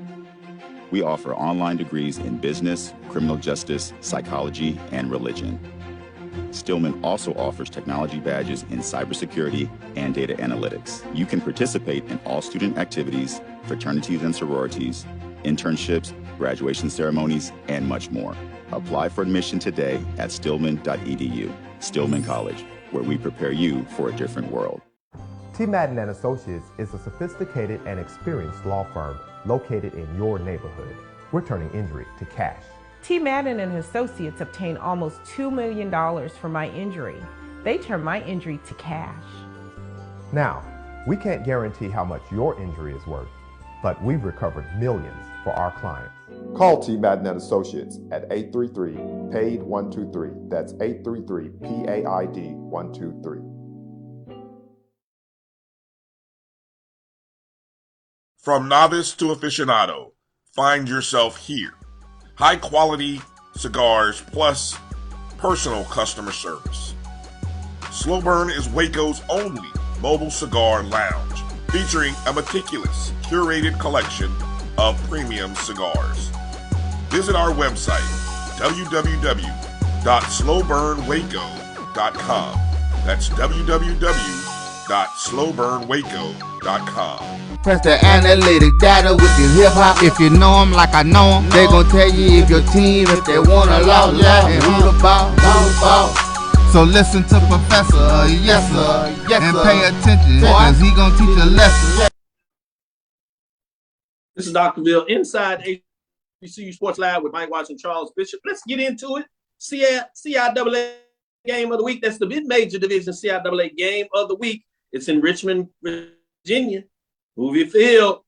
[SPEAKER 8] We offer online degrees in business, criminal justice, psychology, and religion. Stillman also offers technology badges in cybersecurity and data analytics. You can participate in all student activities, fraternities and sororities, internships, graduation ceremonies, and much more. Apply for admission today at stillman.edu. Stillman College, where we prepare you for a different world.
[SPEAKER 9] T. Madden & Associates is a sophisticated and experienced law firm located in your neighborhood. We're turning injury to cash.
[SPEAKER 10] T. Madden and Associates obtained almost $2 million for my injury. They turned my injury to cash.
[SPEAKER 9] Now, we can't guarantee how much your injury is worth, but we've recovered millions for our clients.
[SPEAKER 11] Call T. Madden & Associates at 833-PAID-123. That's 833-PAID-123.
[SPEAKER 7] From novice to aficionado, find yourself here. High quality cigars plus personal customer service. Slow Burn is Waco's only mobile cigar lounge, featuring a meticulous, curated collection of premium cigars. Visit our website, www.slowburnwaco.com. That's www.slowburnwaco.com.
[SPEAKER 2] Press the analytic data with your hip hop. If you know them like I know them, they gon' tell you if your team, if they wanna lose, and who the ball. So listen to Professor, yes sir, and pay attention, cause he gon' teach a lesson.
[SPEAKER 3] This is Dr. Bill inside HBCU Sports Lab with Mike Watson and Charles Bishop. Let's get into it. CIAA game of the week. That's the mid-major division CIAA game of the week. It's in Richmond, Virginia. Movie Field,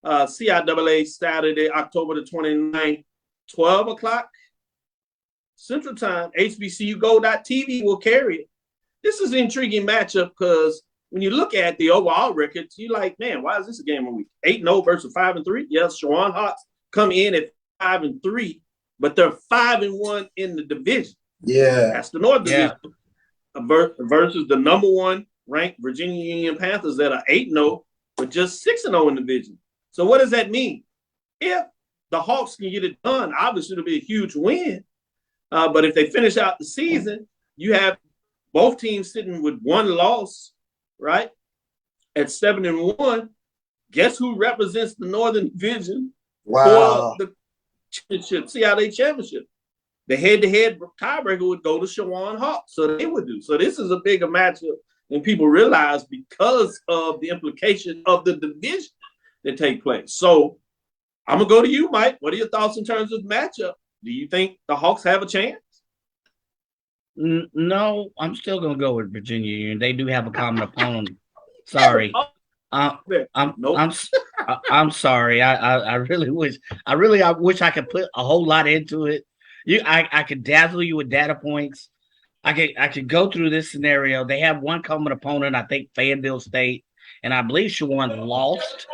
[SPEAKER 3] CIAA Saturday, October the 29th, 12 o'clock Central Time. HBCUGo.tv will carry it. This is an intriguing matchup because when you look at the overall records, you're like, man, why is this a game of the week? 8-0 versus 5-3. Yes, Shawan Hawks come in at 5-3, but they're 5-1 in the division.
[SPEAKER 4] Yeah.
[SPEAKER 3] That's the North Division versus the number 1 ranked Virginia Union Panthers that are 8-0. But just 6-0 in the division. So what does that mean? If the Hawks can get it done, obviously it'll be a huge win. But if they finish out the season, you have both teams sitting with 1 loss, right? At 7-1. Guess who represents the Northern Division for the championship, CIAA championship? The head-to-head tiebreaker would go to Shawan Hawks. So they would do. So this is a bigger matchup than people realize because of the implication of the division that take place. So I'm going to go to you, Mike. What are your thoughts in terms of the matchup? Do you think the Hawks have a chance?
[SPEAKER 1] No, I'm still going to go with Virginia Union. They do have a common opponent. Sorry. I'm sorry. I really wish I could put a whole lot into it. I could dazzle you with data points. I could go through this scenario. They have one common opponent, I think Fayetteville State, and I believe Shawan lost,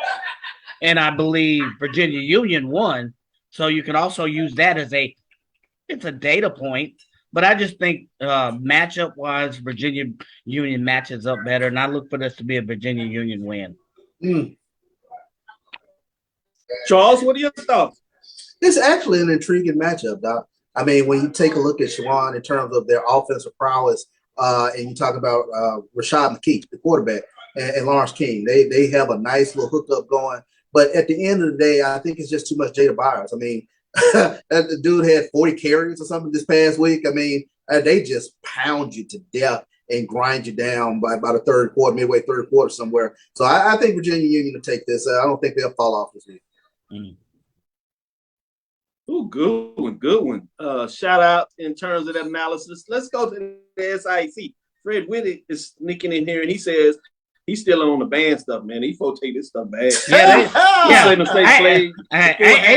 [SPEAKER 1] and I believe Virginia Union won. So you can also use that as it's a data point. But I just think matchup wise, Virginia Union matches up better, and I look for this to be a Virginia Union win.
[SPEAKER 3] Charles, what are your thoughts?
[SPEAKER 4] It's actually an intriguing matchup, Doc. I mean, when you take a look at Shawan in terms of their offensive prowess, and you talk about Rashad McKee, the quarterback, and Lawrence King, they have a nice little hookup going. But at the end of the day, I think it's just too much Jada Byers. I mean, that dude had 40 carries or something this past week. I mean, they just pound you to death and grind you down by about a third quarter, midway third quarter somewhere. So I think Virginia Union will take this. I don't think they'll fall off this week.
[SPEAKER 3] Ooh, good one. Shout out in terms of that analysis. Let's go to the SIAC. Fred Whitty is sneaking in here, and he says he's still on the band stuff, man. These folks take this stuff bad. Ain't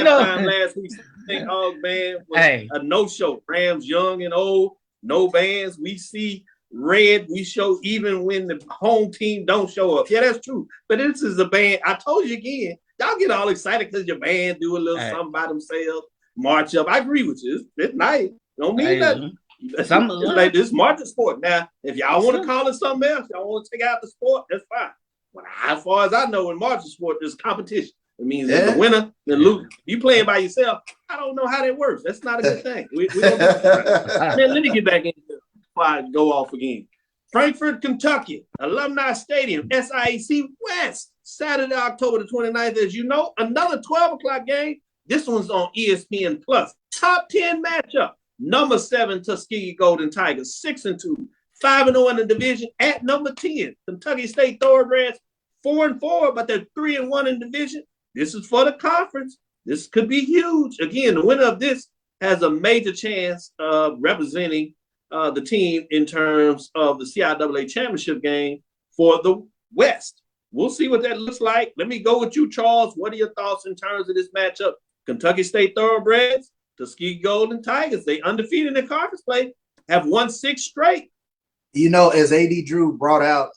[SPEAKER 3] no last week. St. Aug band was a no-show. Rams young and old, no bands. We see red. We show even when the home team don't show up. Yeah, that's true. But this is a band. I told you again. Y'all get all excited because your band do a little something by themselves. March up. I agree with you. It's nice. Don't mean nothing. It's like this marching sport. Now, if y'all want to call it something else, y'all want to take out the sport, that's fine. But as far as I know, in marching sport, there's competition. It means there's a winner and a loser. You playing by yourself, I don't know how that works. That's not a good thing. We don't do that. Man, let me get back into it before I go off again. Frankfort, Kentucky, Alumni Stadium, SIAC West, Saturday, October the 29th. As you know, another 12 o'clock game. This one's on ESPN Plus. Top 10 matchup. Number 7, Tuskegee Golden Tigers, 6-2, 5-0 in the division at number 10. Kentucky State Thoroughbreds, 4-4, but they're 3-1 in the division. This is for the conference. This could be huge. Again, the winner of this has a major chance of representing the team in terms of the CIAA championship game for the West. We'll see what that looks like. Let me go with you, Charles. What are your thoughts in terms of this matchup? Kentucky State Thoroughbreds, Tuskegee Golden Tigers. They undefeated in conference play, have won 6 straight.
[SPEAKER 4] You know, as A.D. Drew brought out,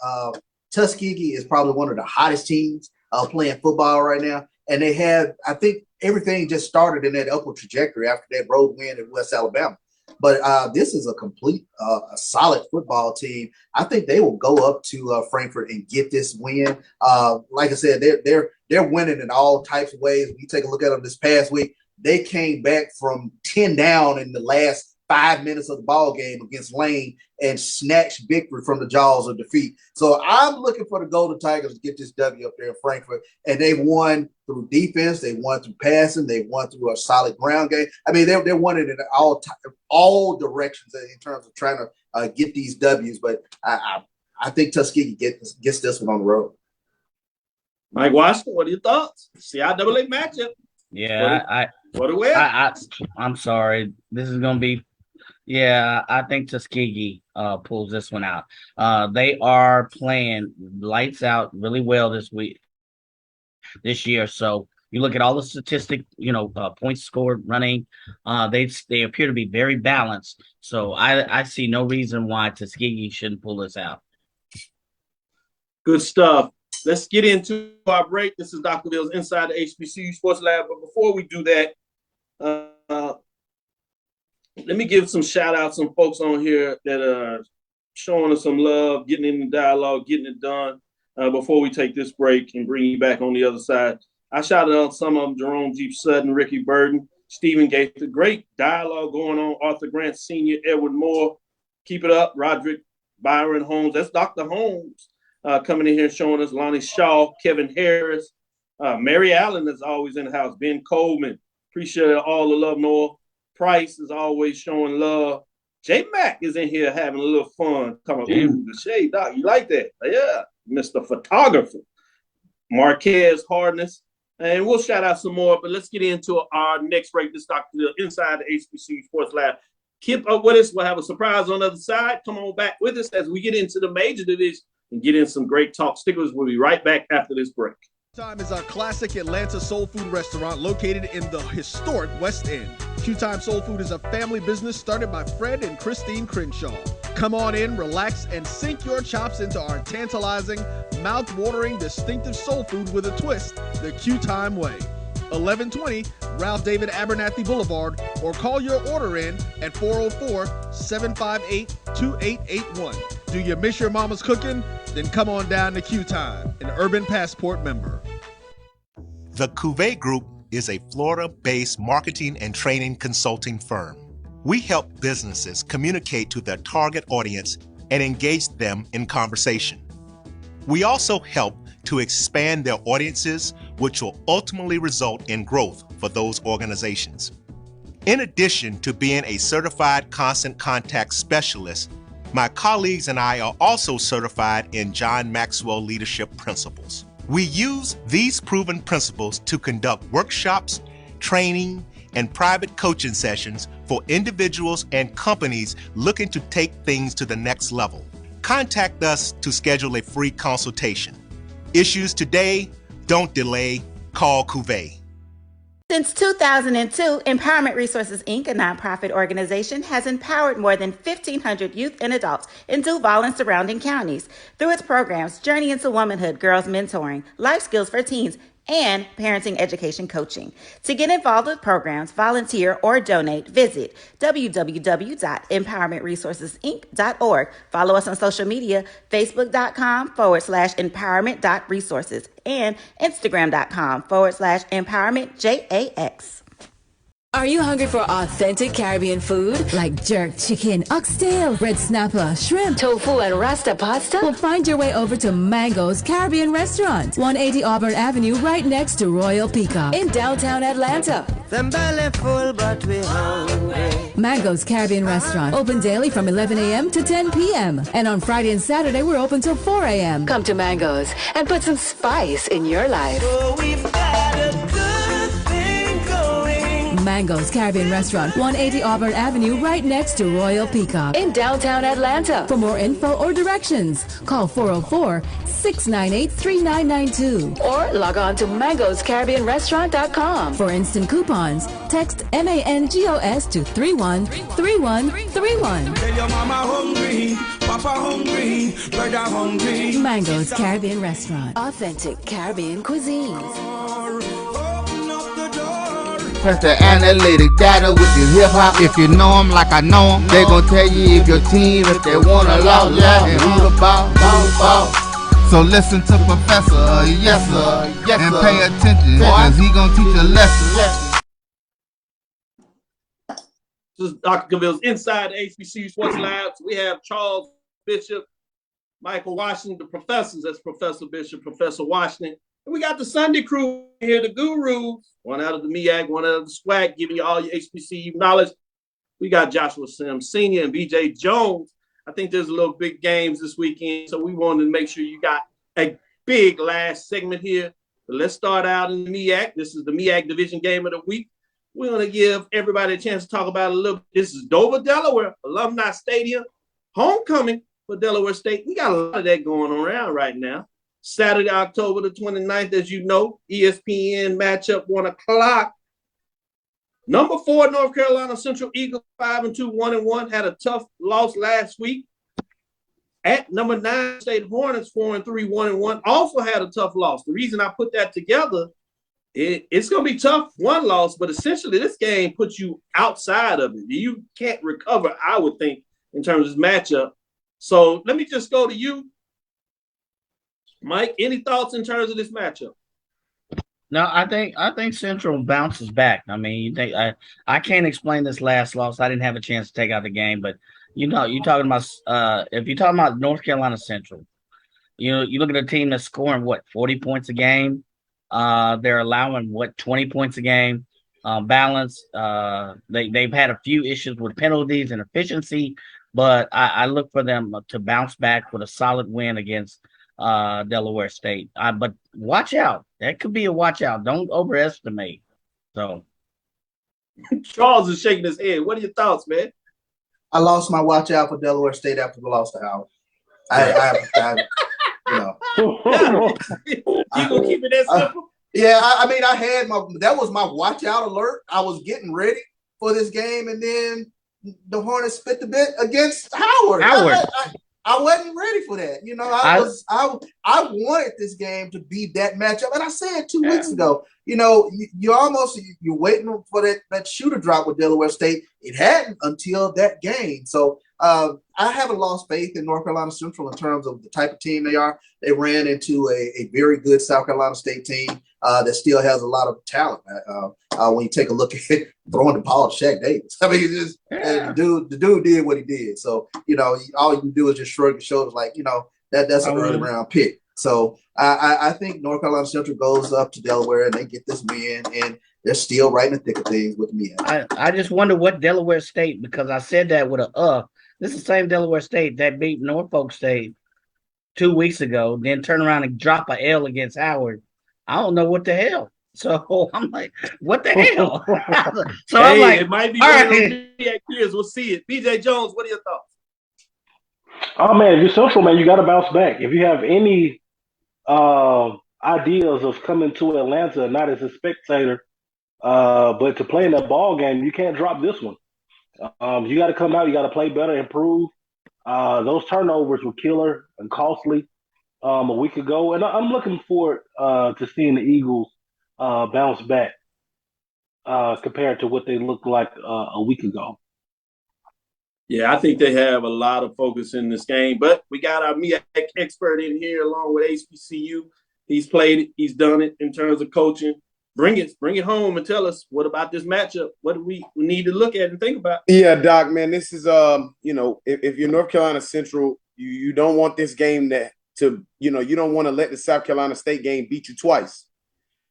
[SPEAKER 4] Tuskegee is probably one of the hottest teams playing football right now. And they have, I think everything just started in that upward trajectory after that road win in West Alabama. But this is a complete, a solid football team. I think they will go up to Frankfort and get this win. Like I said, they're winning in all types of ways. When you take a look at them this past week, they came back from 10 down in the last 5 minutes of the ball game against Lane and snatched victory from the jaws of defeat. So I'm looking for the Golden Tigers to get this W up there in Frankfort. And they won through defense. They won through passing. They won through a solid ground game. I mean, they're winning in all directions in terms of trying to get these W's. But I think Tuskegee gets this one on the road.
[SPEAKER 3] Mike Washington, what are your thoughts? CIAA matchup.
[SPEAKER 1] Yeah, I'm sorry. This is going to be. Yeah, I think Tuskegee pulls this one out. They are playing lights out really well this year. So you look at all the statistics, points scored, running. They appear to be very balanced. So I see no reason why Tuskegee shouldn't pull this out.
[SPEAKER 3] Good stuff. Let's get into our break. This is Dr. Bill's Inside the HBCU Sports Lab. But before we do that, let me give some shout outs, some folks on here that are showing us some love, getting in the dialogue, getting it done before we take this break and bring you back on the other side. I shouted out some of them: Jerome G. Sutton, Ricky Burden, Stephen Gaither. Great dialogue going on. Arthur Grant Sr., Edward Moore. Keep it up. Roderick Byron Holmes. That's Dr. Holmes coming in here showing us. Lonnie Shaw, Kevin Harris. Mary Allen is always in the house. Ben Coleman. Appreciate all the love, Noah. Price is always showing love. J Mac is in here having a little fun. Coming, ooh, the shade, Doc. You like that? Yeah, Mr. Photographer. Marquez Hardness. And we'll shout out some more, but let's get into our next break. This is Dr. Bill inside the HBCU Sports Lab. Keep up with us. We'll have a surprise on the other side. Come on back with us as we get into the major division and get in some great talk. Stickers. We'll be right back after this break.
[SPEAKER 6] Time is our classic Atlanta soul food restaurant located in the historic West End. Q-Time Soul Food is a family business started by Fred and Christine Crenshaw.
[SPEAKER 12] Come on in, relax, and sink your chops into our tantalizing, mouth-watering, distinctive soul food with a twist, the Q-Time way. 1120 Ralph David Abernathy Boulevard, or call your order in at 404-758-2881. Do you miss your mama's cooking? Then come on down to Q-Time, an Urban Passport member.
[SPEAKER 13] The Cuvée Group is a Florida-based marketing and training consulting firm. We help businesses communicate to their target audience and engage them in conversation. We also help to expand their audiences, which will ultimately result in growth for those organizations. In addition to being a certified constant contact specialist, my colleagues and I are also certified in John Maxwell Leadership Principles. We use these proven principles to conduct workshops, training, and private coaching sessions for individuals and companies looking to take things to the next level. Contact us to schedule a free consultation. Issues today, don't delay, call Cuvée.
[SPEAKER 14] Since 2002, Empowerment Resources, Inc., a nonprofit organization, has empowered more than 1,500 youth and adults in Duval and surrounding counties through its programs Journey into Womanhood, Girls Mentoring, Life Skills for Teens, and Parenting Education Coaching. To get involved with programs, volunteer, or donate, visit www.empowermentresourcesinc.org. Follow us on social media, facebook.com/empowerment.resources and instagram.com/empowermentjax.
[SPEAKER 15] Are you hungry for authentic Caribbean food? Like jerk chicken, oxtail, red snapper, shrimp, tofu, and rasta pasta? Well, find your way over to Mango's Caribbean Restaurant, 180 Auburn Avenue, right next to Royal Peacock in downtown Atlanta.
[SPEAKER 16] Them belly full, but we hungry.
[SPEAKER 15] Mango's Caribbean Restaurant, open daily from 11 a.m. to 10 p.m. And on Friday and Saturday, we're open till 4 a.m. Come to Mango's and put some spice in your life.
[SPEAKER 16] Oh, we've got a good thing going.
[SPEAKER 15] Mango's Caribbean Restaurant, 180 Auburn Avenue, right next to Royal Peacock in downtown Atlanta. For more info or directions, call 404-698-3992 or log on to mangoscaribbeanrestaurant.com. For instant coupons, text MANGOS to 313131.
[SPEAKER 16] Tell your mama hungry, papa hungry, brother hungry.
[SPEAKER 15] Mango's Caribbean Restaurant, authentic Caribbean cuisines.
[SPEAKER 2] Press the analytic data with your hip hop. If you know them like I know them, they gon' tell you if your team, if they wanna loud, and who the ball. So listen to Professor, yes sir, and pay attention, cause he gon' teach a lesson.
[SPEAKER 3] This is Dr. Cavil's Inside the HBCU Sports Lab. We have Charles Bishop, Michael Washington, the professors. That's Professor Bishop, Professor Washington. And we got the Sunday crew here, the gurus, one out of the MEAC, one out of the SWAC, giving you all your HBCU knowledge. We got Joshua Sims Sr. and BJ Jones. I think there's a little big games this weekend, so we wanted to make sure you got a big last segment here. But let's start out in the MEAC. This is the MEAC Division Game of the Week. We're going to give everybody a chance to talk about it a little. This is Dover, Delaware, Alumni Stadium, homecoming for Delaware State. We got a lot of that going around right now. Saturday, October the 29th, as you know, ESPN matchup, 1 o'clock. Number 4, North Carolina Central Eagles, 5-2, 1-1, had a tough loss last week. At number 9, State Hornets, 4-3, 1-1, also had a tough loss. The reason I put that together, it's going to be tough, one loss, but essentially this game puts you outside of it. You can't recover, I would think, in terms of this matchup. So let me just go to you. Mike, any thoughts in terms of this matchup?
[SPEAKER 1] No, I think Central bounces back. I mean, you think I can't explain this last loss. I didn't have a chance to take out the game, but you know, you're talking about if you're talking about North Carolina Central, you look at a team that's scoring 40 points a game. They're allowing 20 points a game. Balance. They've had a few issues with penalties and efficiency, but I look for them to bounce back with a solid win against Delaware State. But watch out. That could be a watch out. Don't overestimate. So
[SPEAKER 3] Charles is shaking his head. What are your thoughts, man?
[SPEAKER 4] I lost my watch out for Delaware State after we lost to Howard.
[SPEAKER 3] You gonna keep it that simple?
[SPEAKER 4] Yeah, I mean, that was my watch out alert. I was getting ready for this game, and then the Hornets spit the bit against Howard. I wasn't ready for that. You know, I wanted this game to be that matchup. And I said 2 weeks ago, you know, you're waiting for that shooter drop with Delaware State. It hadn't until that game. So I haven't lost faith in North Carolina Central in terms of the type of team they are. They ran into a very good South Carolina State team that still has a lot of talent. When you take a look at throwing the ball to Shaq Davis, I mean, the dude did what he did. So, you know, all you do is just shrug your shoulders like, you know, that's an early round pick. So I think North Carolina Central goes up to Delaware and they get this win, and they're still right in the thick of things with me.
[SPEAKER 1] I just wonder what Delaware State, because I said that with this is the same Delaware State that beat Norfolk State 2 weeks ago, then turn around and drop a L against Howard. I don't know what the hell. So I'm like, what the hell? So
[SPEAKER 3] hey,
[SPEAKER 1] I'm like,
[SPEAKER 3] it might be
[SPEAKER 1] all
[SPEAKER 3] one
[SPEAKER 1] right.
[SPEAKER 3] of those years. We'll see it. BJ Jones, what are your thoughts?
[SPEAKER 17] Oh man, if you're Central, man, you got to bounce back. If you have any ideas of coming to Atlanta, not as a spectator, but to play in a ball game, you can't drop this one. You got to come out. You got to play better, improve. Those turnovers were killer and costly a week ago, and I'm looking forward to seeing the Eagles bounce back compared to what they looked like a week ago.
[SPEAKER 3] Yeah, I think they have a lot of focus in this game, but we got our MEAC expert in here along with HBCU. He's played it. He's done it in terms of coaching. Bring it home and tell us what about this matchup? What do we need to look at and think about?
[SPEAKER 18] Yeah, Doc, man, this is you know, if you're North Carolina Central, you don't want this game to you don't want to let the South Carolina State game beat you twice.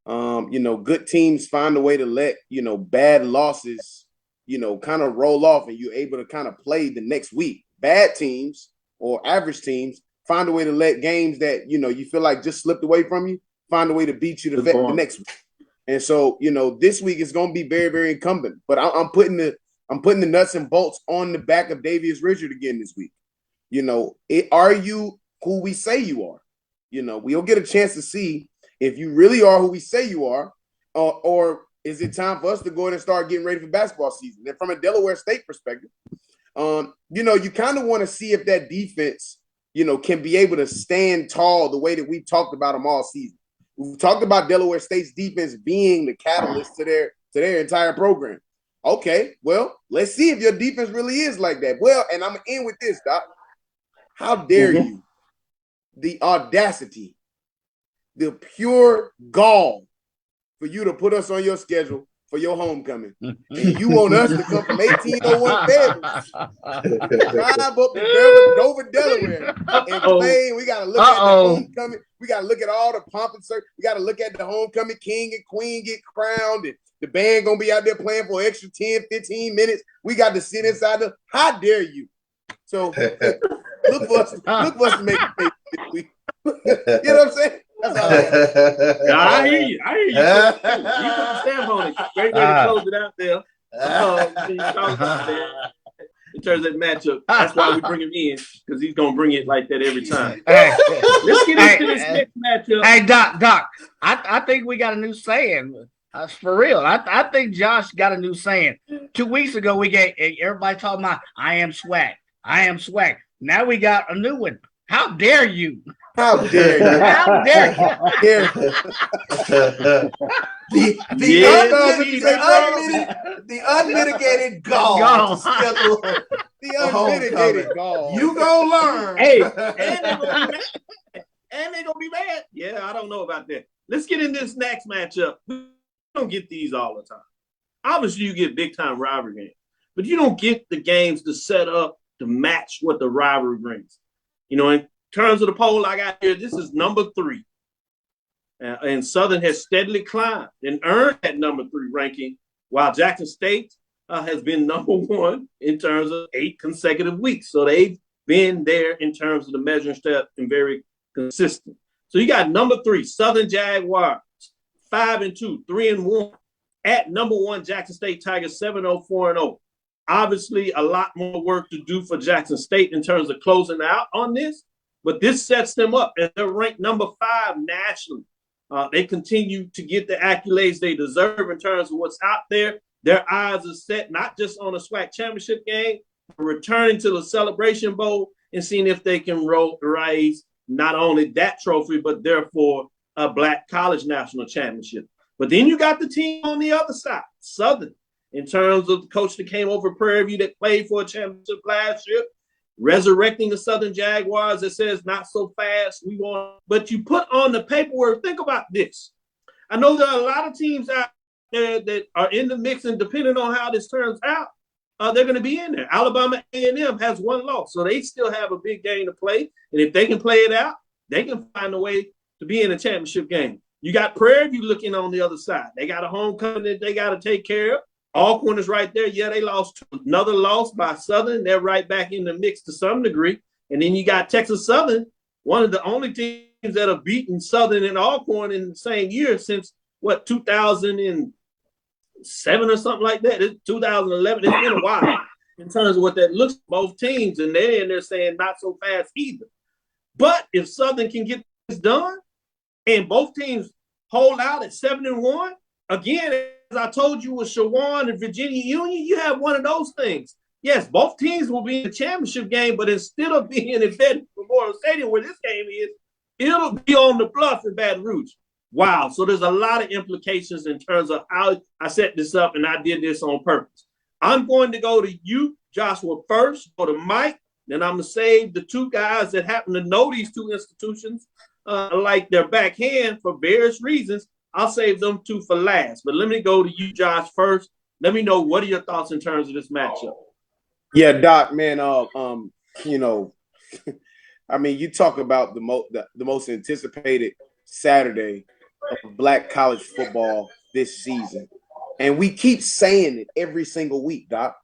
[SPEAKER 18] You know, good teams find a way to let, you know, bad losses, you know, kind of roll off and you're able to kind of play the next week. Bad teams or average teams find a way to let games that, you know, you feel like just slipped away from you, find a way to beat you the next week. And so, you know, this week is going to be very, very incumbent. But I'm putting the nuts and bolts on the back of Davius Richard again this week. You know, are you who we say you are? You know, we'll get a chance to see if you really are who we say you are, or is it time for us to go ahead and start getting ready for basketball season? And from a Delaware State perspective, you know, you kind of want to see if that defense, you know, can be able to stand tall the way that we've talked about them all season. We've talked about Delaware State's defense being the catalyst to their entire program. Okay, well, let's see if your defense really is like that. Well, and I'm going to end with this, Doc. How dare you? The audacity, the pure gall for you to put us on your schedule for your homecoming. And you want us to come from 1801 Fairbanks, drive up to Dover, Delaware, and play. We got to look at the homecoming. We got to look at all the pomp and circumstance. We got to look at the homecoming king and queen get crowned, and the band going to be out there playing for an extra 10, 15 minutes. We got to sit inside the. How dare you? So look for us to make it this week. You know what I'm saying? That's all
[SPEAKER 3] I hear you. You put the stamp on it. Great way to close it out there. In terms of that matchup, that's why we bring him in, because he's gonna bring it like that every time. Let's get into this next matchup.
[SPEAKER 1] Hey, Doc. I think we got a new saying. For real. I think Josh got a new saying. 2 weeks ago, we get everybody talking about I am SWAC. I am SWAC. Now we got a new one. How dare you?
[SPEAKER 18] How dare you?
[SPEAKER 1] How dare you?
[SPEAKER 4] The unmitigated gall.
[SPEAKER 18] The unmitigated gall.
[SPEAKER 4] You gonna learn.
[SPEAKER 3] Hey, and they gonna be mad. Yeah, I don't know about that. Let's get in this next matchup. We don't get these all the time. Obviously, you get big time rivalry games, but you don't get the games to set up to match what the rivalry brings. You know, in terms of the poll I got here, this is number 3. And Southern has steadily climbed and earned that number 3 ranking, while Jackson State has been number 1 in terms of 8 consecutive weeks. So they've been there in terms of the measuring step and very consistent. So you got number 3, Southern Jaguars, 5-2, 3-1. At number 1, Jackson State Tigers, 7-0, 4-0. Obviously, a lot more work to do for Jackson State in terms of closing out on this, but this sets them up as they're ranked number 5 nationally. They continue to get the accolades they deserve in terms of what's out there. their eyes are set not just on a SWAC championship game, but returning to the Celebration Bowl and seeing if they can raise not only that trophy, but therefore a Black college national championship. But then you got the team on the other side, Southern, in terms of the coach that came over Prairie View that played for a championship last year, resurrecting the Southern Jaguars that says not so fast, we want. But you put on the paperwork, think about this. I know there are a lot of teams out there that are in the mix, and depending on how this turns out, they're going to be in there. Alabama A&M has one loss, so they still have a big game to play. And if they can play it out, they can find a way to be in a championship game. You got Prairie View looking on the other side. They got a homecoming that they got to take care of. Alcorn is right there. Yeah, they lost another loss by Southern. They're right back in the mix to some degree. And then you got Texas Southern, one of the only teams that have beaten Southern and Alcorn in the same year since, 2007 or something like that. It's 2011. It's been a while in terms of what that looks like, both teams. And they're saying not so fast either. But if Southern can get this done and both teams hold out at 7-1, again, as I told you with Shawan and Virginia Union, you have one of those things. Yes, both teams will be in the championship game, but instead of being in Veterans Memorial Stadium where this game is, it'll be on the Bluff in Baton Rouge. Wow. So there's a lot of implications in terms of how I set this up, and I did this on purpose. I'm going to go to you, Joshua, first, go to Mike, then I'm going to save the two guys that happen to know these two institutions like their backhand for various reasons. I'll save them two for last. But let me go to you, Josh, first. Let me know, what are your thoughts in terms of this matchup?
[SPEAKER 18] Yeah, Doc, man, I mean, you talk about the most anticipated Saturday of Black college football this season. And we keep saying it every single week, Doc.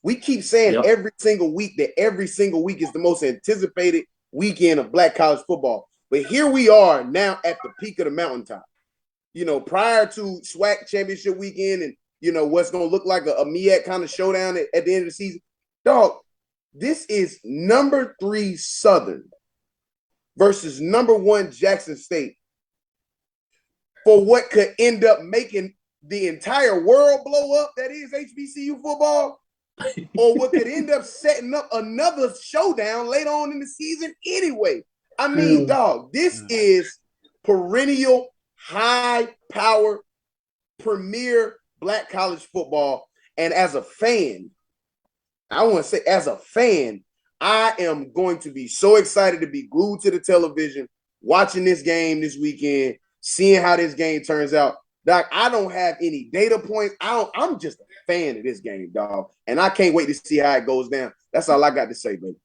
[SPEAKER 18] We keep saying every single week that every single week is the most anticipated weekend of Black college football. But here we are now at the peak of the mountaintop. Prior to SWAC championship weekend and, what's going to look like a MEAC kind of showdown at the end of the season. Dog, this is number 3 Southern versus number 1 Jackson State for what could end up making the entire world blow up, that is HBCU football, or what could end up setting up another showdown later on in the season anyway. I mean, dog, this is perennial, high-power, premier Black college football. And as a fan, I want to say, as a fan, I am going to be so excited to be glued to the television, watching this game this weekend, seeing how this game turns out. Doc, I don't have any data points. I'm just a fan of this game, dog. And I can't wait to see how it goes down. That's all I got to say, baby.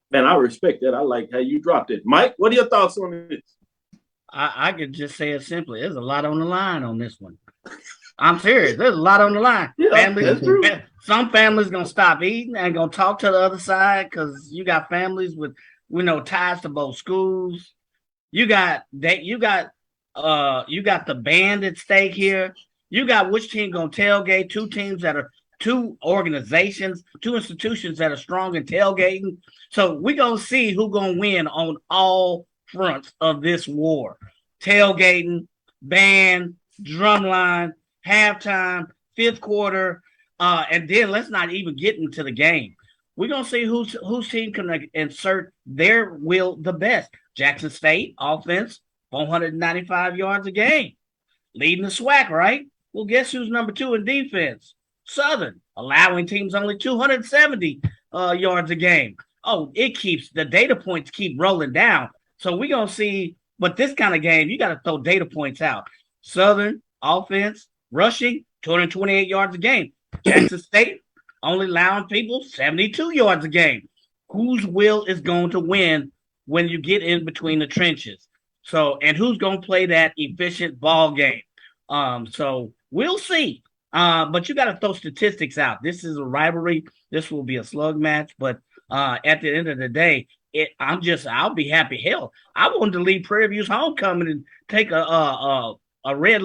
[SPEAKER 3] Man, I respect that. I like how you dropped it. Mike, what are your thoughts on this?
[SPEAKER 1] I could just say it simply. There's a lot on the line on this one. I'm serious. There's a lot on the line.
[SPEAKER 3] Yeah, that's true.
[SPEAKER 1] Some families gonna stop eating and gonna talk to the other side because you got families with ties to both schools. You got the band at stake here. You got which team gonna tailgate? Two organizations, two institutions that are strong in tailgating. So we gonna see who gonna win on all fronts of this war. Tailgating, band, drumline, halftime, fifth quarter, and then let's not even get into the game. We're gonna see whose team can insert their will the best. Jackson State offense, 495 yards a game, leading the SWAC, right? Well, guess who's number 2 in defense? Southern, allowing teams only 270 yards a game. Oh, the data points keep rolling down. So we're gonna see, but this kind of game, you got to throw data points out. Southern offense, rushing 228 yards a game. Jackson State only allowing people 72 yards a game. Whose will is going to win when you get in between the trenches? So, and who's going to play that efficient ball game? So we'll see. But you got to throw statistics out. This is a rivalry. This will be a slug match. But at the end of the day, I'll be happy. Hell, I wanted to leave Prairie View's homecoming and take a red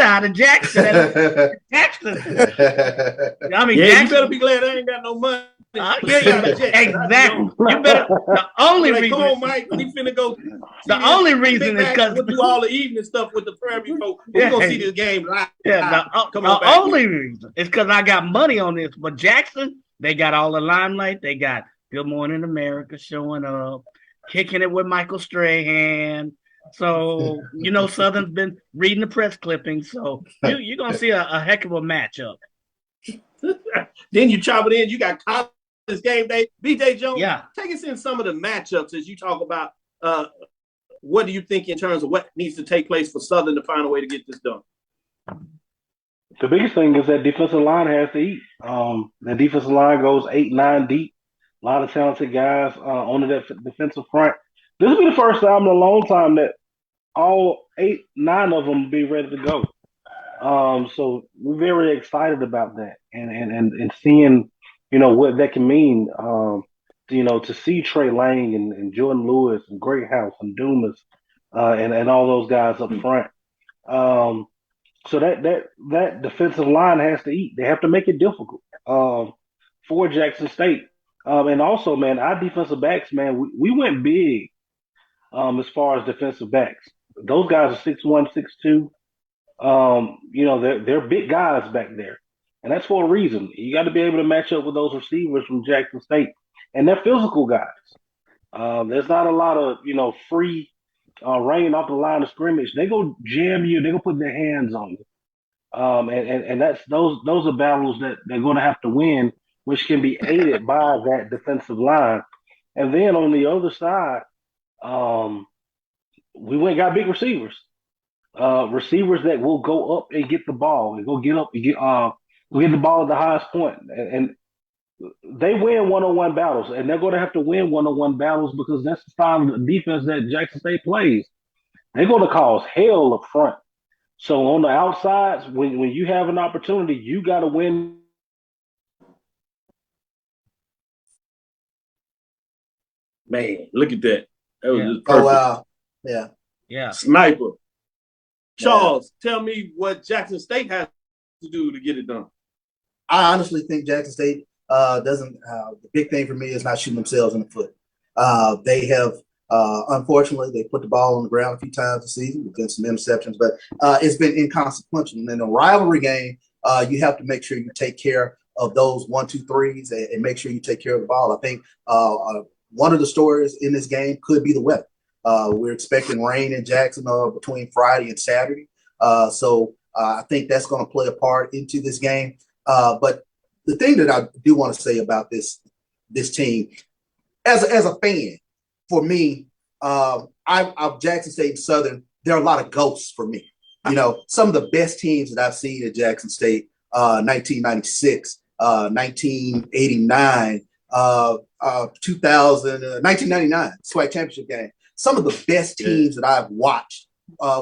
[SPEAKER 1] eye to Jackson. I mean,
[SPEAKER 3] yeah,
[SPEAKER 1] Jackson,
[SPEAKER 3] you better be glad I ain't got no money.
[SPEAKER 1] Exactly. You better. The only reason.
[SPEAKER 3] Come on, Mike. We finna go.
[SPEAKER 1] The only reason is because
[SPEAKER 3] we'll do all the evening stuff with the Prairie folks. We're gonna see this game live.
[SPEAKER 1] Yeah. The only reason is because I got money on this. But Jackson, they got all the limelight. They got Good Morning America showing up, kicking it with Michael Strahan. So Southern's been reading the press clippings. So you're gonna see a heck of a matchup.
[SPEAKER 3] Then you chop it in. You got college game day. BJ Jones,
[SPEAKER 1] yeah.
[SPEAKER 3] Take us in some of the matchups as you talk about. What do you think in terms of what needs to take place for Southern to find a way to get this done?
[SPEAKER 17] The biggest thing is that defensive line has to eat. The defensive line goes 8-9 deep. A lot of talented guys on the defensive front. This will be the first time in a long time that all 8-9 of them will be ready to go. So we're very excited about that and seeing, what that can mean. To see Trey Lang and Jordan Lewis and Greathouse and Dumas and all those guys up front. So that defensive line has to eat. They have to make it difficult for Jackson State. And also, man, our defensive backs, man, we went big as far as defensive backs. Those guys are 6'1", 6'2". They're big guys back there. And that's for a reason. You got to be able to match up with those receivers from Jackson State. And they're physical guys. There's not a lot of, free rain off the line of scrimmage. They go jam you. They go put their hands on you. And that's those are battles that they're going to have to win, which can be aided by that defensive line. And then on the other side, we went and got big receivers. Receivers that will go up and get the ball and go get up and get the ball at the highest point. And they win one-on-one battles, and they're going to have to win one-on-one battles because that's the style of defense that Jackson State plays. They're going to cause hell up front. So on the outsides, when you have an opportunity, you got to win.
[SPEAKER 3] Man, look at that. That was just perfect.
[SPEAKER 4] Oh, wow.
[SPEAKER 1] Yeah.
[SPEAKER 3] Sniper. Charles, tell me what Jackson State has to do to get it done.
[SPEAKER 4] I honestly think Jackson State doesn't. The big thing for me is not shooting themselves in the foot. They have, unfortunately, they put the ball on the ground a few times this season. There's been some interceptions, but it's been inconsequential. And in a rivalry game, you have to make sure you take care of those 1, 2, 3s and make sure you take care of the ball. I think one of the stories in this game could be the weather. We're expecting rain in Jackson between Friday and Saturday. So I think that's going to play a part into this game. But the thing that I do want to say about this team, as a fan, for me, I'm Jackson State and Southern. There are a lot of ghosts for me. Some of the best teams that I've seen at Jackson State, 1996, 1989, 1999 SWAC championship game. Some of the best teams that I've watched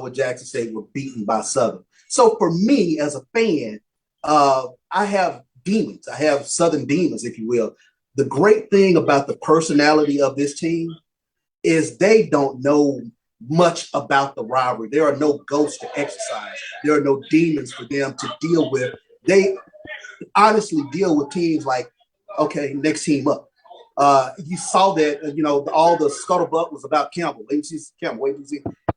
[SPEAKER 4] with Jackson State were beaten by Southern. So for me as a fan, I have demons. I have Southern demons, if you will. The great thing about the personality of this team is they don't know much about the rivalry. There are no ghosts to exercise. There are no demons for them to deal with. They honestly deal with teams like, okay, next team up. You saw that, all the scuttlebutt was about Campbell.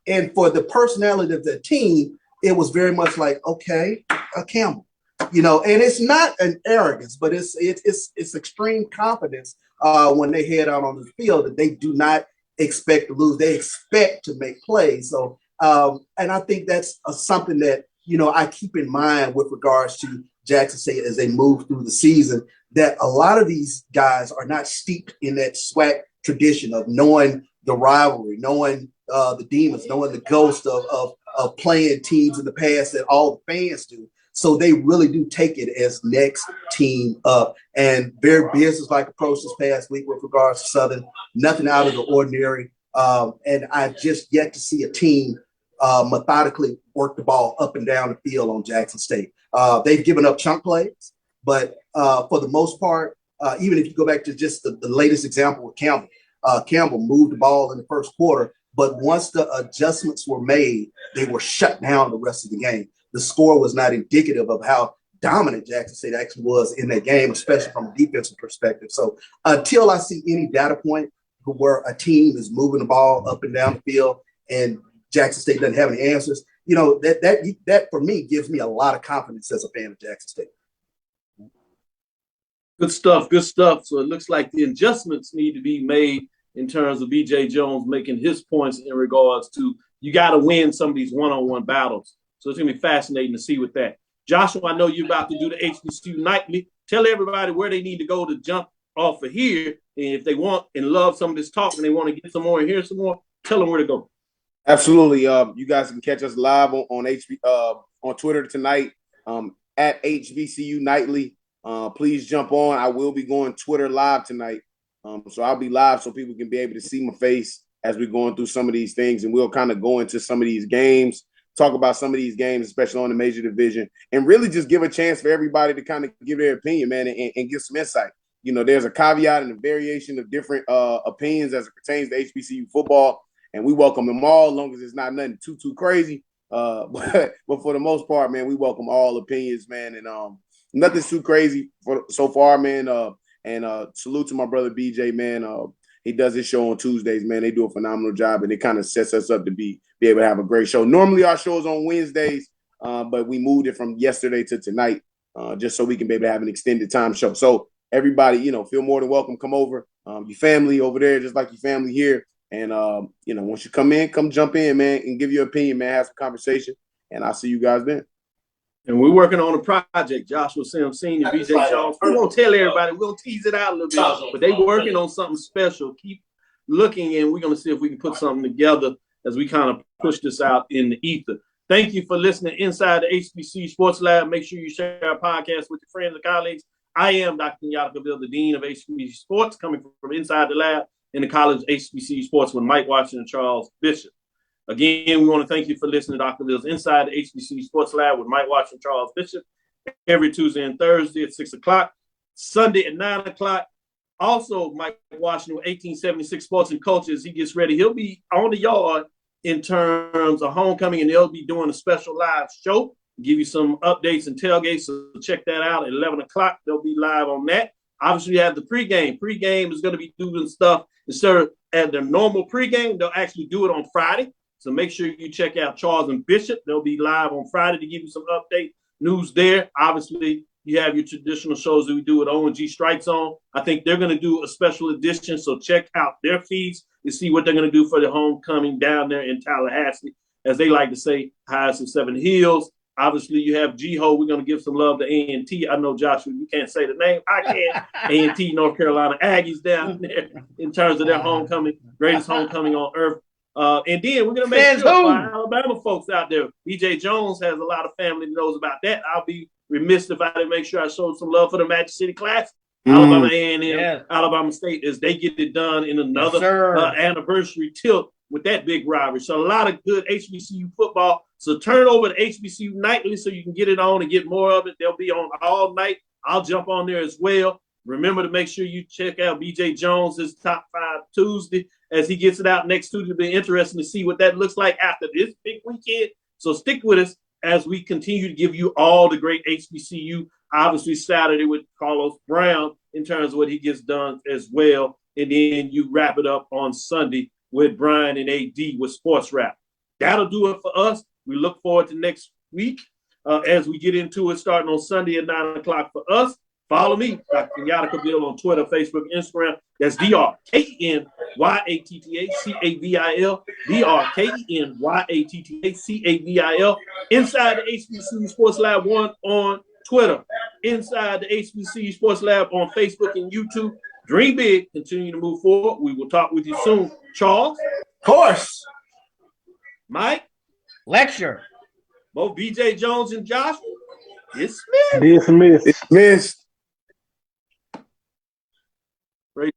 [SPEAKER 4] And for the personality of the team, it was very much like, okay, Campbell. And it's not an arrogance, but it's extreme confidence when they head out on the field that they do not expect to lose. They expect to make plays. So, and I think that's something that, I keep in mind with regards to Jackson State as they move through the season, that a lot of these guys are not steeped in that SWAC tradition of knowing the rivalry, knowing the demons, knowing the ghost of playing teams in the past that all the fans do. So they really do take it as next team up. And very business-like approach this past week with regards to Southern. Nothing out of the ordinary. And I just yet to see a team methodically work the ball up and down the field on Jackson State. They've given up chunk plays, but for the most part, even if you go back to just the latest example with Campbell, Campbell moved the ball in the first quarter, but once the adjustments were made, they were shut down the rest of the game. The score was not indicative of how dominant Jackson State actually was in that game, especially from a defensive perspective. So until I see any data point where a team is moving the ball up and down the field and Jackson State doesn't have any answers, that for me gives me a lot of confidence as a fan of Jackson State.
[SPEAKER 3] Good stuff, good stuff. So it looks like the adjustments need to be made in terms of B.J. Jones making his points in regards to you got to win some of these one-on-one battles. So it's going to be fascinating to see with that. Joshua, I know you're about to do the HBCU Nightly. Tell everybody where they need to go to jump off of here. And if they want and love some of this talk and they want to get some more and hear some more, tell them where to go.
[SPEAKER 18] Absolutely. You guys can catch us live on Twitter tonight at HBCU Nightly. Please jump on. I will be going Twitter live tonight. So I'll be live so people can be able to see my face as we're going through some of these things. And we'll kind of go into some of these games, talk about some of these games, especially on the major division, and really just give a chance for everybody to kind of give their opinion, man, and give some insight. There's a caveat and a variation of different opinions as it pertains to HBCU football, and we welcome them all as long as it's not nothing too crazy. But for the most part, man, we welcome all opinions, man, and nothing's too crazy so far, man. And salute to my brother BJ, man. He does his show on Tuesdays, man. They do a phenomenal job, and it kind of sets us up to be able to have a great show. Normally our show is on Wednesdays, but we moved it from yesterday to tonight just so we can be able to have an extended time show. So everybody, feel more than welcome. Come over. Your family over there, just like your family here. And, once you come in, come jump in, man, and give your opinion, man. Have some conversation, and I'll see you guys then.
[SPEAKER 3] And we're working on a project, Joshua Sims Sr., B.J. Jones. We won't tell everybody. We'll tease it out a little bit. But they're working on something special. Keep looking, and we're going to see if we can put something together as we kind of push this out in the ether. Thank you for listening inside the HBCU Sports Lab. Make sure you share our podcast with your friends and colleagues. I am Dr. Kenyatta Cavil, the Dean of HBCU Sports, coming from inside the lab in the College of HBCU Sports with Mike Washington and Charles Bishop. Again, we want to thank you for listening to Dr. Cavill's Inside the HBCU Sports Lab with Mike Washington and Charles Bishop every Tuesday and Thursday at 6 o'clock, Sunday at 9 o'clock. Also, Mike Washington with 1876 Sports and Culture, as he gets ready, he'll be on the yard in terms of homecoming, and they'll be doing a special live show, give you some updates and tailgates, so check that out at 11 o'clock. They'll be live on that. Obviously, we have the pregame. Pregame is going to be doing stuff instead of at their normal pregame. They'll actually do it on Friday. So make sure you check out Charles and Bishop. They'll be live on Friday to give you some update news there. Obviously, you have your traditional shows that we do with O&G Strike Zone. I think they're going to do a special edition, so check out their feeds to see what they're going to do for the homecoming down there in Tallahassee. As they like to say, highest of 7 hills. Obviously, you have G-Ho. We're going to give some love to A&T. I know, Joshua, you can't say the name. I can. A&T, North Carolina Aggies down there in terms of their homecoming, greatest homecoming on earth. And then we're going to make sure for our Alabama folks out there, B.J. Jones has a lot of family that knows about that. I'll be remiss if I didn't make sure I showed some love for the Magic City Classic. Alabama A&M, Alabama State, as they get it done in another anniversary tilt with that big rivalry. So a lot of good HBCU football. So turn over to HBCU Nightly so you can get it on and get more of it. They'll be on all night. I'll jump on there as well. Remember to make sure you check out B.J. Jones' Top 5 Tuesday as he gets it out next Tuesday. It'll be interesting to see what that looks like after this big weekend. So stick with us as we continue to give you all the great HBCU. Obviously, Saturday with Carlos Brown in terms of what he gets done as well. And then you wrap it up on Sunday with Brian and AD with Sports Wrap. That'll do it for us. We look forward to next week as we get into it starting on Sunday at 9 o'clock for us. Follow me, Dr. Kenyatta Cavil, on Twitter, Facebook, Instagram. That's DrKenyattacavil, DrKenyattacavil. Inside the HBCU Sports Lab 1 on Twitter. Inside the HBCU Sports Lab on Facebook and YouTube. Dream big. Continue to move forward. We will talk with you soon. Charles?
[SPEAKER 1] Of course.
[SPEAKER 3] Mike?
[SPEAKER 1] Lecture.
[SPEAKER 3] Both B.J. Jones and Joshua?
[SPEAKER 17] Dismissed.
[SPEAKER 18] Dismissed.
[SPEAKER 3] Great.